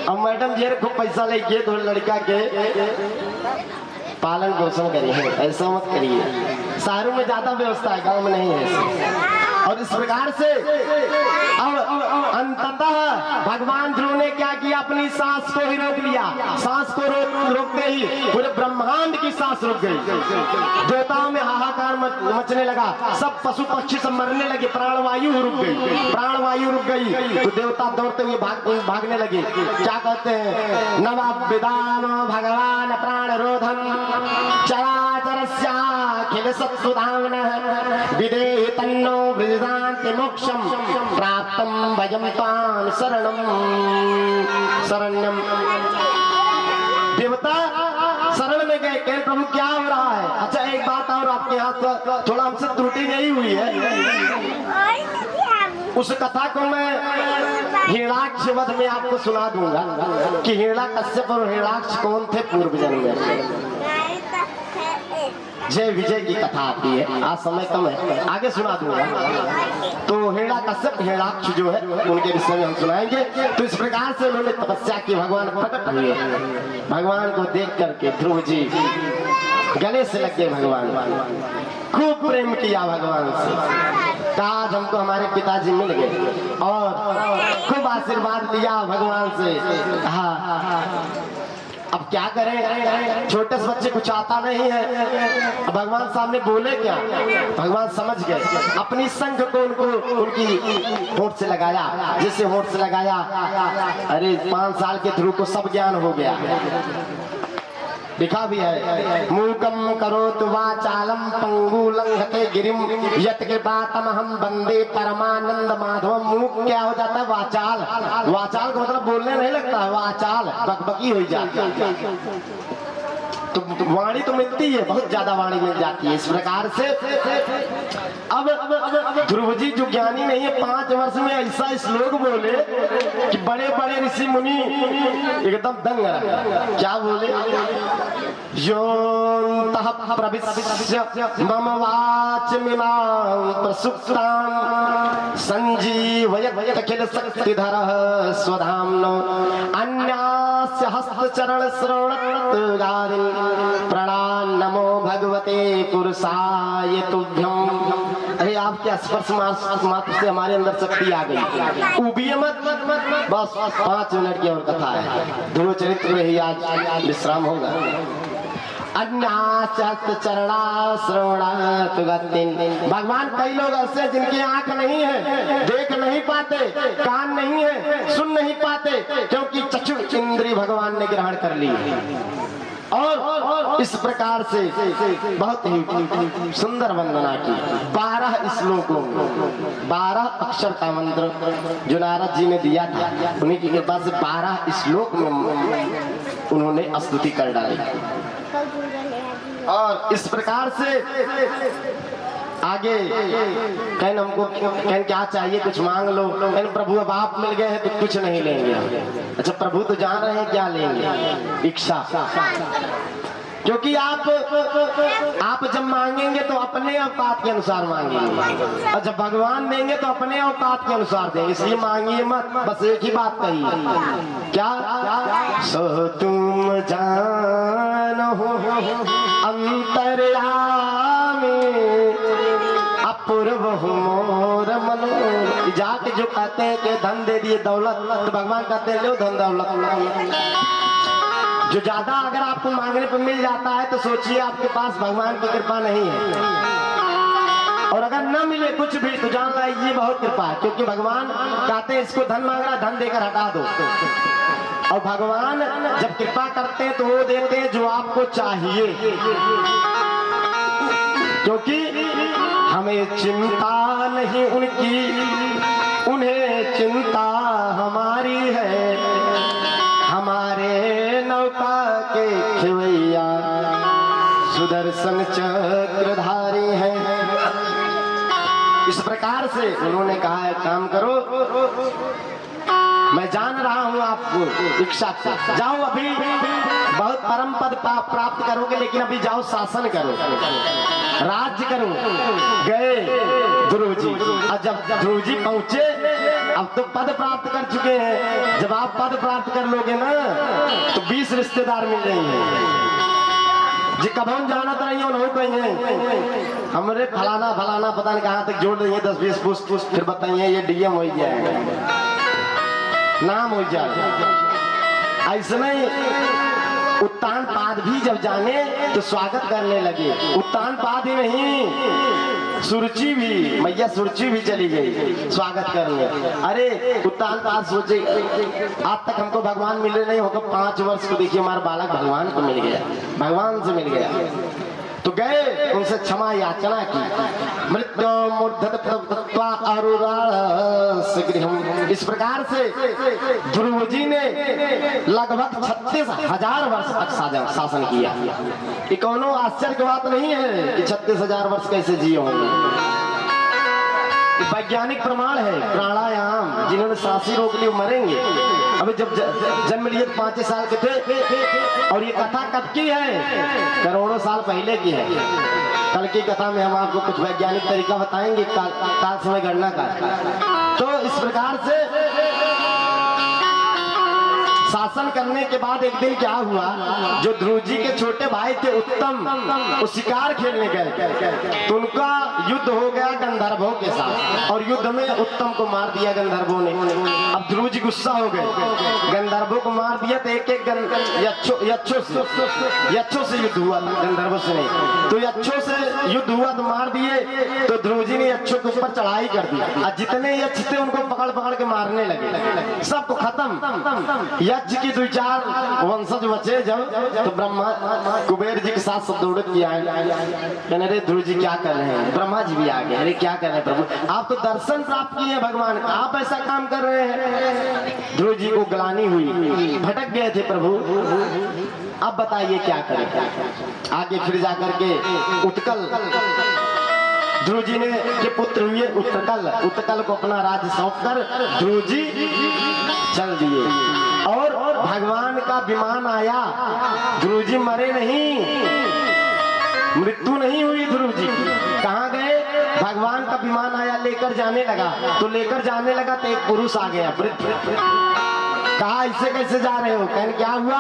अब मैडम जी खूब पैसा लेके तो लड़का के पालन पोषण करिए, ऐसा मत करिए। शहरों में ज्यादा व्यवस्था है, गाँव में नहीं है ऐसा। और इस प्रकार से अब अंततः भगवान ध्रुव ने क्या किया, अपनी सांस को ही रोक लिया। सांस को रोकते ही पूरे ब्रह्मांड की सांस रुक गई। देवताओं में हाहाकार मचने लगा, सब पशु पक्षी सब मरने लगे, प्राणवायु रुक गई। प्राणवायु रुक गई तो देवता दौड़ते हुए भागने लगे। क्या कहते हैं, नवाभिधान भगवान प्राण रोधम चराचरस्याखिल सत्सुधाम्नः विदेहि तन्नो वृदान्ति मोक्षम प्राप्तम भजं त्वां शरणम। देवता शरण में गए, कहे प्रभु क्या हो रहा है? अच्छा एक बात और, आपके यहाँ थोड़ा हमसे त्रुटि नहीं हुई है, उस कथा को मैं हिरण्याक्ष वध में आपको सुना दूंगा कि हिरण्याकश्यप और हिरण्याक्ष कौन थे पूर्व जन्म में। जय विजय की कथा आती है। आज समय कम है, आगे सुना दूंगा। तो हेड़ा कश्यप हेड़ाक्ष जो है उनके विषय में हम सुनाएंगे। तो इस प्रकार से उन्होंने तपस्या की, भगवान प्रकट हुए। भगवान को देख करके ध्रुव जी गले से लग गए। भगवान खूब प्रेम किया भगवान से, कहा आज हमको हमारे पिताजी मिल गए, और खूब आशीर्वाद लिया भगवान से। कहा अब क्या करें, छोटे से बच्चे कुछ आता नहीं है। भगवान सामने बोले क्या, भगवान समझ गए। अपनी संग को उनकी होंठ से लगाया, जिससे होंठ से लगाया, अरे 5 साल के ध्रुव को सब ज्ञान हो गया। लिखा भी है, मूकम करोतु वाचालम पंगु लंघते गिरिम यत् कृपातमहं वंदे परमानंद माधवम। मूक क्या हो जाता है, वाचाल। वाचाल का मतलब बोलने नहीं लगता है, वाचाल बकबकी हो जाती है। तो वाणी तो मिलती है, बहुत ज्यादा वाणी मिल जाती है। इस प्रकार से अब ध्रुव जी जो ज्ञानी नहीं है, 5 वर्ष में ऐसा श्लोक बोले कि बड़े बड़े ऋषि मुनि एकदम दंग रहे। क्या बोले, योऽन्तः प्रविश्य मम वाचमिमां प्रसुप्तां संजीवयत् अखिल शक्तिधरः स्वधाम्नो अन्यास्य हस्तचरण श्रवणत्गादिन् प्रणामो भगवते पुरुषाय तुभ्यं। अरे आपके स्पर्श मात्र से हमारे अंदर शक्ति आ गई। उबिए मत, बस 5 मिनट की और कथा है। ध्रुव चरित्र में ही आज विश्राम होगा। चरणा श्रवणात् गतिन। भगवान कई लोग ऐसे जिनकी आंख नहीं है, देख नहीं पाते, कान नहीं है, सुन नहीं पाते, क्योंकि चक्षु इंद्रिय भगवान ने ग्रहण कर ली। और इस प्रकार से बहुत ही सुंदर वंदना की। 12 श्लोकों में 12 अक्षर का मंत्र जो नारद जी ने दिया था, उन्हीं की कृपा से 12 श्लोक में उन्होंने स्तुति कर डाली। और इस प्रकार से आगे कहन हमको कहन क्या चाहिए, कुछ मांग लो। कहन प्रभु अब आप मिल गए हैं तो कुछ नहीं लेंगे। अच्छा प्रभु तो जान रहे हैं क्या लेंगे, इच्छा। क्योंकि आप जब मांगेंगे तो अपने औकात के अनुसार मांगेंगे, और जब भगवान देंगे तो अपने औकात के अनुसार देंगे। इसलिए मांगिए मत, बस एक ही बात कही, क्या सो तुम जानो अंतर्यामी अपूर्व मोर मनो। जाके जो कहते हैं कि धन दे दिए दौलत, तो भगवान कहते हैं लो धन दौलत। जो ज्यादा अगर आपको मांगने पर मिल जाता है तो सोचिए आपके पास भगवान की कृपा नहीं है। और अगर न मिले कुछ भी तो जान ला ये बहुत कृपा है, क्योंकि भगवान कहते हैं इसको धन मांग रहा, धन देकर हटा दो। और भगवान जब कृपा करते हैं तो वो देते हैं जो आपको चाहिए, क्योंकि हमें चिंता नहीं उनकी, उन्हें चिंता हमारी है। हमारे नौका के खेवैया सुदर्शन चक्रधारी हैं। इस प्रकार से उन्होंने कहा है काम करो, मैं जान रहा हूं आपको इच्छा, जाओ अभी बहुत परम पद प्राप्त करोगे, लेकिन अभी जाओ शासन करो, राज्य करो। गए ध्रुव जी, और जब ध्रुव जी पहुंचे अब तो पद प्राप्त कर चुके हैं। जब आप पद प्राप्त कर लोगे ना तो 20 रिश्तेदार मिल जाएंगे जी। कब हम जानत रही हो नहीं कहीं हमरे फलाना फलाना पता नहीं कहाँ तक जोड़ देंगे, 10-20 पुष्ट फिर बताइए ये डीएम हो जाएगा, नाम हो जाए। ऐसा नहीं, उत्तान पाद भी जब जाने तो स्वागत करने लगे। उत्तान पाद ही नहीं, सुरुचि भी, मैया सुरुचि भी चली गई स्वागत करने। अरे उत्तान पाद सोचे आज तक हमको भगवान मिले नहीं होगा, 5 वर्ष को देखिए हमारा बालक भगवान को मिल गया, भगवान से मिल गया। तो गए उनसे क्षमा याचना की। मृत्यु मूर्धत्वा अरुरासगृहम्। इस प्रकार से ध्रुव जी ने लगभग 36,000 वर्ष तक शासन किया। ये कोनो आश्चर्य की बात नहीं है कि 36,000 वर्ष कैसे जिए होंगे। वैज्ञानिक प्रमाण है, प्राणायाम। जिन्होंने सांसी रोक ली वो मरेंगे। अभी जब जन्म लिए 5 साल के थे, और ये कथा कब की है? करोड़ों साल पहले की है। कल की कथा में हम आपको कुछ वैज्ञानिक तरीका बताएंगे काल समय गणना का। तो इस प्रकार से शासन करने के बाद एक दिन क्या हुआ, जो ध्रुव जी के छोटे भाई थे उत्तम, वो शिकार खेलने गए तो उनका युद्ध हो गया गंधर्वों के साथ, और युद्ध में उत्तम को मार दिया गंधर्वों ने। अब ध्रुव जी गुस्सा हो गए, गंधर्वों को मार दिया तो एक एक यक्षों से युद्ध हुआ, गंधर्वों से नहीं। तो यक्षों से युद्ध हुआ तो मार दिए, तो ध्रुव जी ने यक्षों के ऊपर चढ़ाई कर दी, और जितने यक्ष थे उनको पकड़ पकड़ के मारने लगे, सबको खत्म। यक्ष की 2-4 वंशज बचे जब, तो ब्रह्मा कुबेर जी के साथ सब दौड़त किया, कहने रे ध्रुव जी क्या कर रहे हैं? ब्रह्मा जी भी आ गए, अरे क्या कर रहे हैं प्रभु, आप तो दर्शन प्राप्त किए हैं भगवान का, आप ऐसा काम कर रहे हैं। ध्रुव जी को ग्लानि हुई, भटक गए थे प्रभु, अब बताइए क्या करें। आगे फिर जाकर के उत्कल ध्रुव जी ने के पुत्र हुए उत्कल को अपना राज्य सौंपकर ध्रुव जी चल दिए, और भगवान का विमान आया। ध्रुव जी मरे नहीं, मृत्यु नहीं हुई ध्रुव जी। कहाँ गए? भगवान का विमान आया, लेकर जाने लगा, तो लेकर जाने लगा तो एक पुरुष आ गया, कहा इससे कैसे जा रहे हो? कहने क्या हुआ?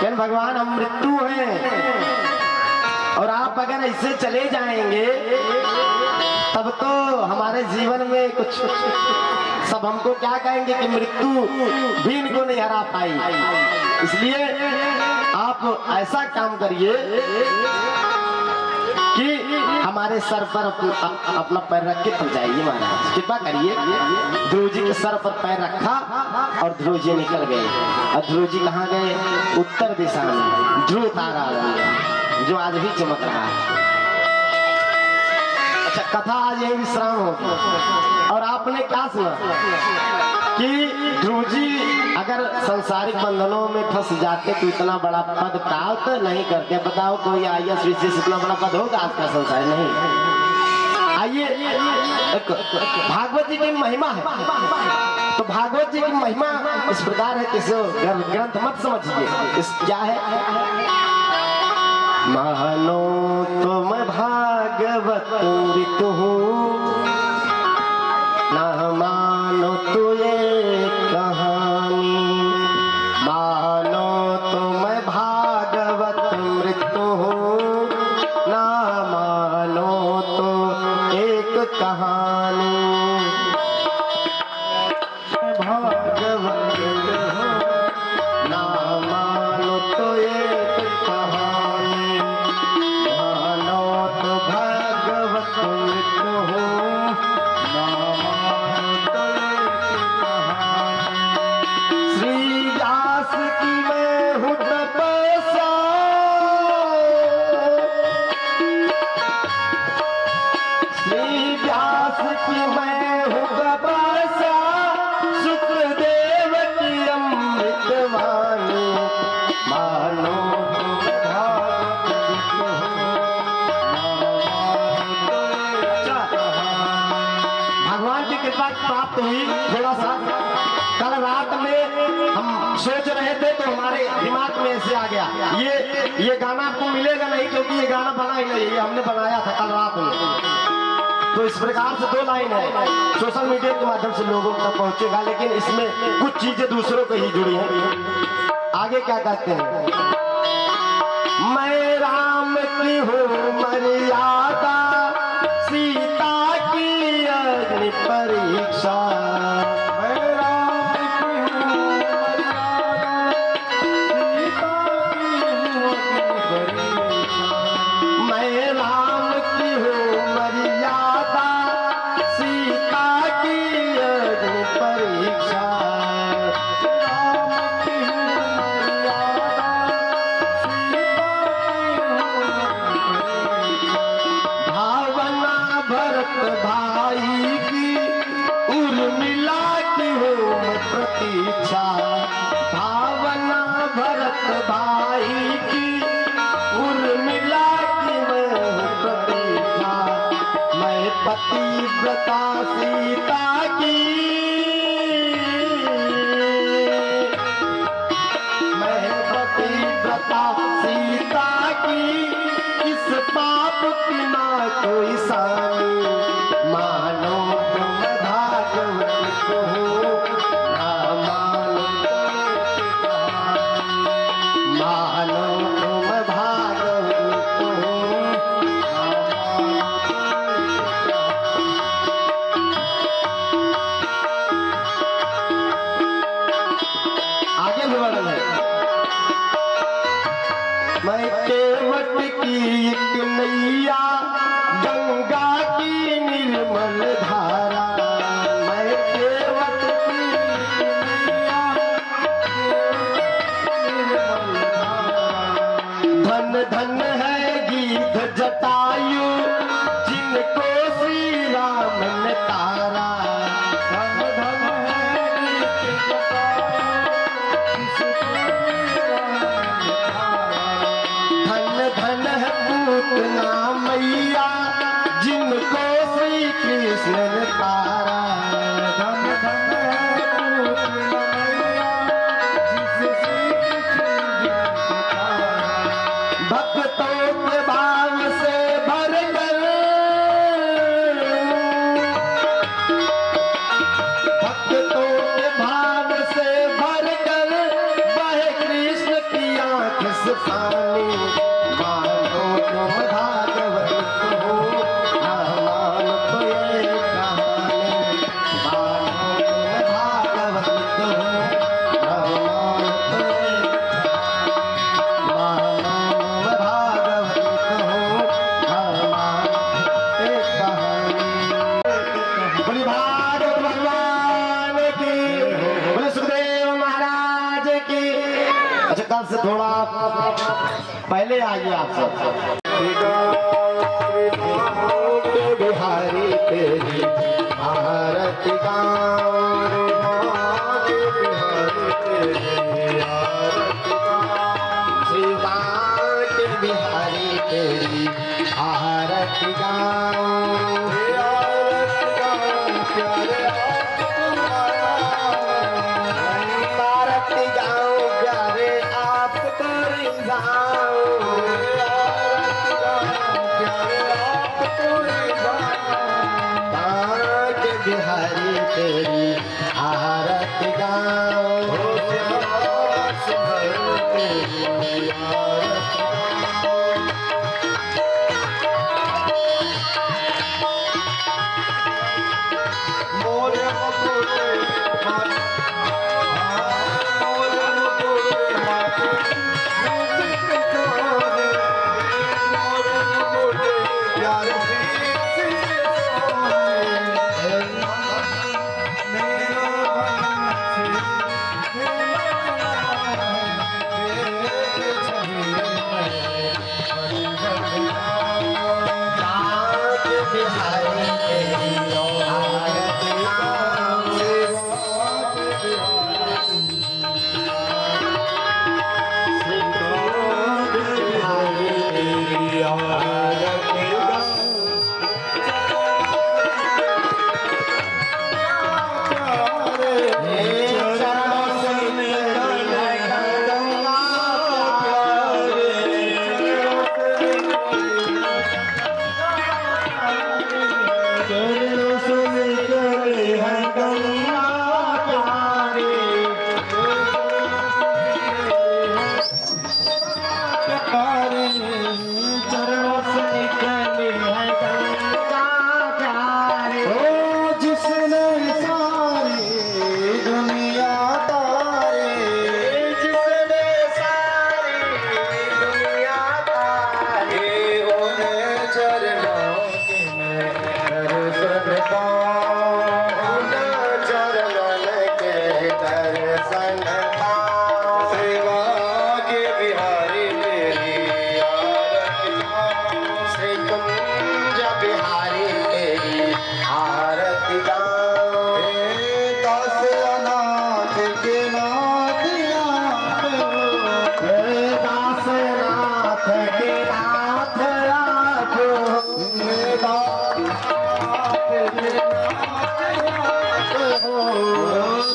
कहने भगवान हम मृत्यु हैं, और आप अगर ऐसे चले जाएंगे तब तो हमारे जीवन में कुछ सब हमको क्या कहेंगे कि मृत्यु भी इनको नहीं हरा पाई। इसलिए आप ऐसा काम करिए कि हमारे सर पर अपना पैर रख के तुम जाइए, महाराज कृपा करिए। ध्रुव जी के सर पर पैर रखा और ध्रुव जी निकल गए। और ध्रुव जी कहाँ गए? उत्तर दिशा में ध्रुव तारा जो आज भी चमक रहा है। अच्छा, कथा आज यही विश्राम हो। और आपने क्या सुना कि ध्रुव जी अगर संसारिक बंधनों में फंस जाते तो इतना बड़ा पद प्राप्त नहीं करते। बताओ कोई IAS विशेष इतना बड़ा पद होगा आज का संसार? नहीं। आइए, भागवत जी की महिमा है, तो भागवत जी की महिमा इस प्रकार है, किसी ग्रंथ मत समझिए। इस क्या है? मानो तुम भागवत ऋतु न मानो तू ये कहानी, मानो तुम भागवत मृत्यु न मानो तो एक कहानी। भागवत न मानो तो एक कहानी, मानो तो भागवत मृत्यु प्राप्त हुई। थोड़ा सा कल रात में हम सोच रहे थे तो हमारे दिमाग में ऐसे आ गया, ये गाना आपको मिलेगा नहीं, क्योंकि ये गाना बना ही नहीं, ये हमने बनाया था कल रात में। तो इस प्रकार से 2 लाइन है, सोशल मीडिया के माध्यम से लोगों तक पहुंचेगा, लेकिन इसमें कुछ चीजें दूसरों को ही जुड़ी हैं। आगे क्या कहते हैं? मैं राम की हूँ मर्यादा, सीता की अग्नि परीक्षा, मैं राम की हूँ मर्यादा, सीता की अग्नि परीक्षा, मैं राम की हूँ मर्यादा, सीता की अग्नि परीक्षा, राम की हूँ मर्यादा, भावना भरत भाई की उर्मिला की हो प्रतीक्षा, भावना भरत भाई की उर्मिला की मैं प्रतीक्षा, मैं पति व्रता सीता की, मैं पतिव्रता सीता की, इस पाप की ना कोई सानी, मानो तुम भागवत को, ना मानो मानो तुम भागवत को। आगे भी वर्णन है। मैं केवट की एक नैया, गंगा की निर्मल धारा, मैं केवट की नैया, निर्मल धारा। धन धन है गीध जटायु, जिनको श्री राम ने तारा, धन धन है गीध धन धन है पूतना मैया, जिनको श्री कृष्ण ने तारा, धन धन है पूतना मैया, जिसे श्री कृष्ण ने तारा। भक्तों के भाव से भरकर, भक्तों के भाव से भरकर, वह कृष्ण की आंख से पानी, मानो तुम भागवत हो, ना मानो तो ये कहानी, मानो तुम भागवत हो, ना मानो तो ये कहानी, मानो तुम भागवत हो, ना मानो ये कहानी। बोले भागवत भगवान की, बोले सुखदेव महाराज की। अच्छा, कल से थोड़ा पहले आइए आप सब। बिहारी तेरी आरती गाऊं, श्री कांट बिहारी तेरी आरती गाऊं, आरती गाऊं प्यारे आपको रिझाऊं, कांट बिहारी तेरी आरती गाऊं, तेरी आरती मोरे मुकुट माथे, मोरे मुकुट माथे, मोरे मुकुट प्यारे श्री मेरो बिहारी तेरी आरती गाऊं,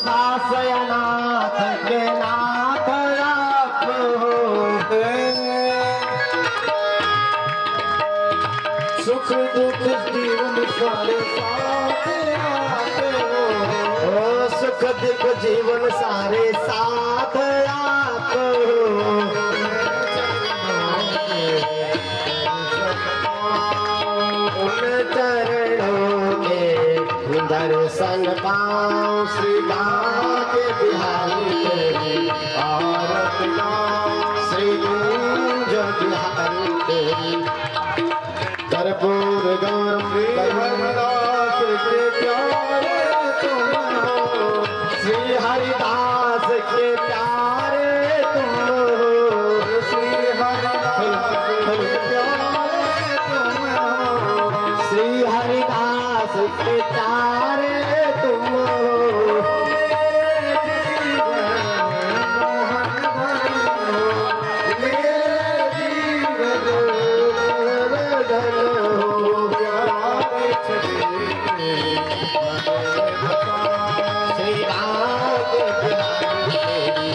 दास अनाथ के नाथ आप हो। सुख दुख जीवन सारे साथ आप हो। सुख दुख जीवन सारे साथ आप हो। उन चरणों के दर्शन पाऊं श्री के बिहारी तेरी आरत गाऊं श्री कुंज बिहारी तेरी कर्पूर गौरम हरिदास के प्यारे तुम हो। श्री हरिदास के प्यारे तुम हो। श्री हरिदास के प्यारे तुम हो। श्री हरिदास के प्यारे तुम हो। श्री राम के बिहारी तेरी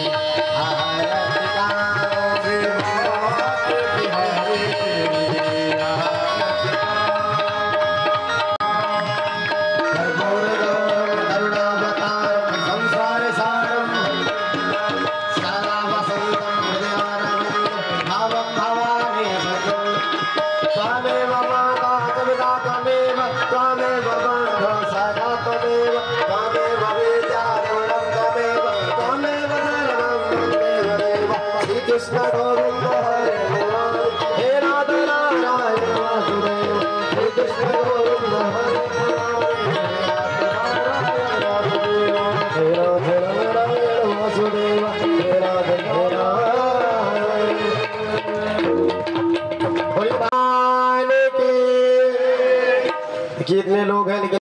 आरत गाऊं श्री राम के बिहारी तेरी आरत कर्पूर गौरम करुणावतारम संसार सारम सदा वसंतम हृदयारविंदे भावं भवानी सदा त्वमेव माता कविता त्वमेव त्वमेव बन्धो सदा त्वमेव त्वमेव विद्यारूढं त्वमेव त्वमेव सर्वं त्वमेव देव श्री कृष्ण गोविन्द हरे देव हे राधा नारायण वासुदेव श्री कृष्ण गोविन्द हरे देव हे राधा नारायण वासुदेव हे राधा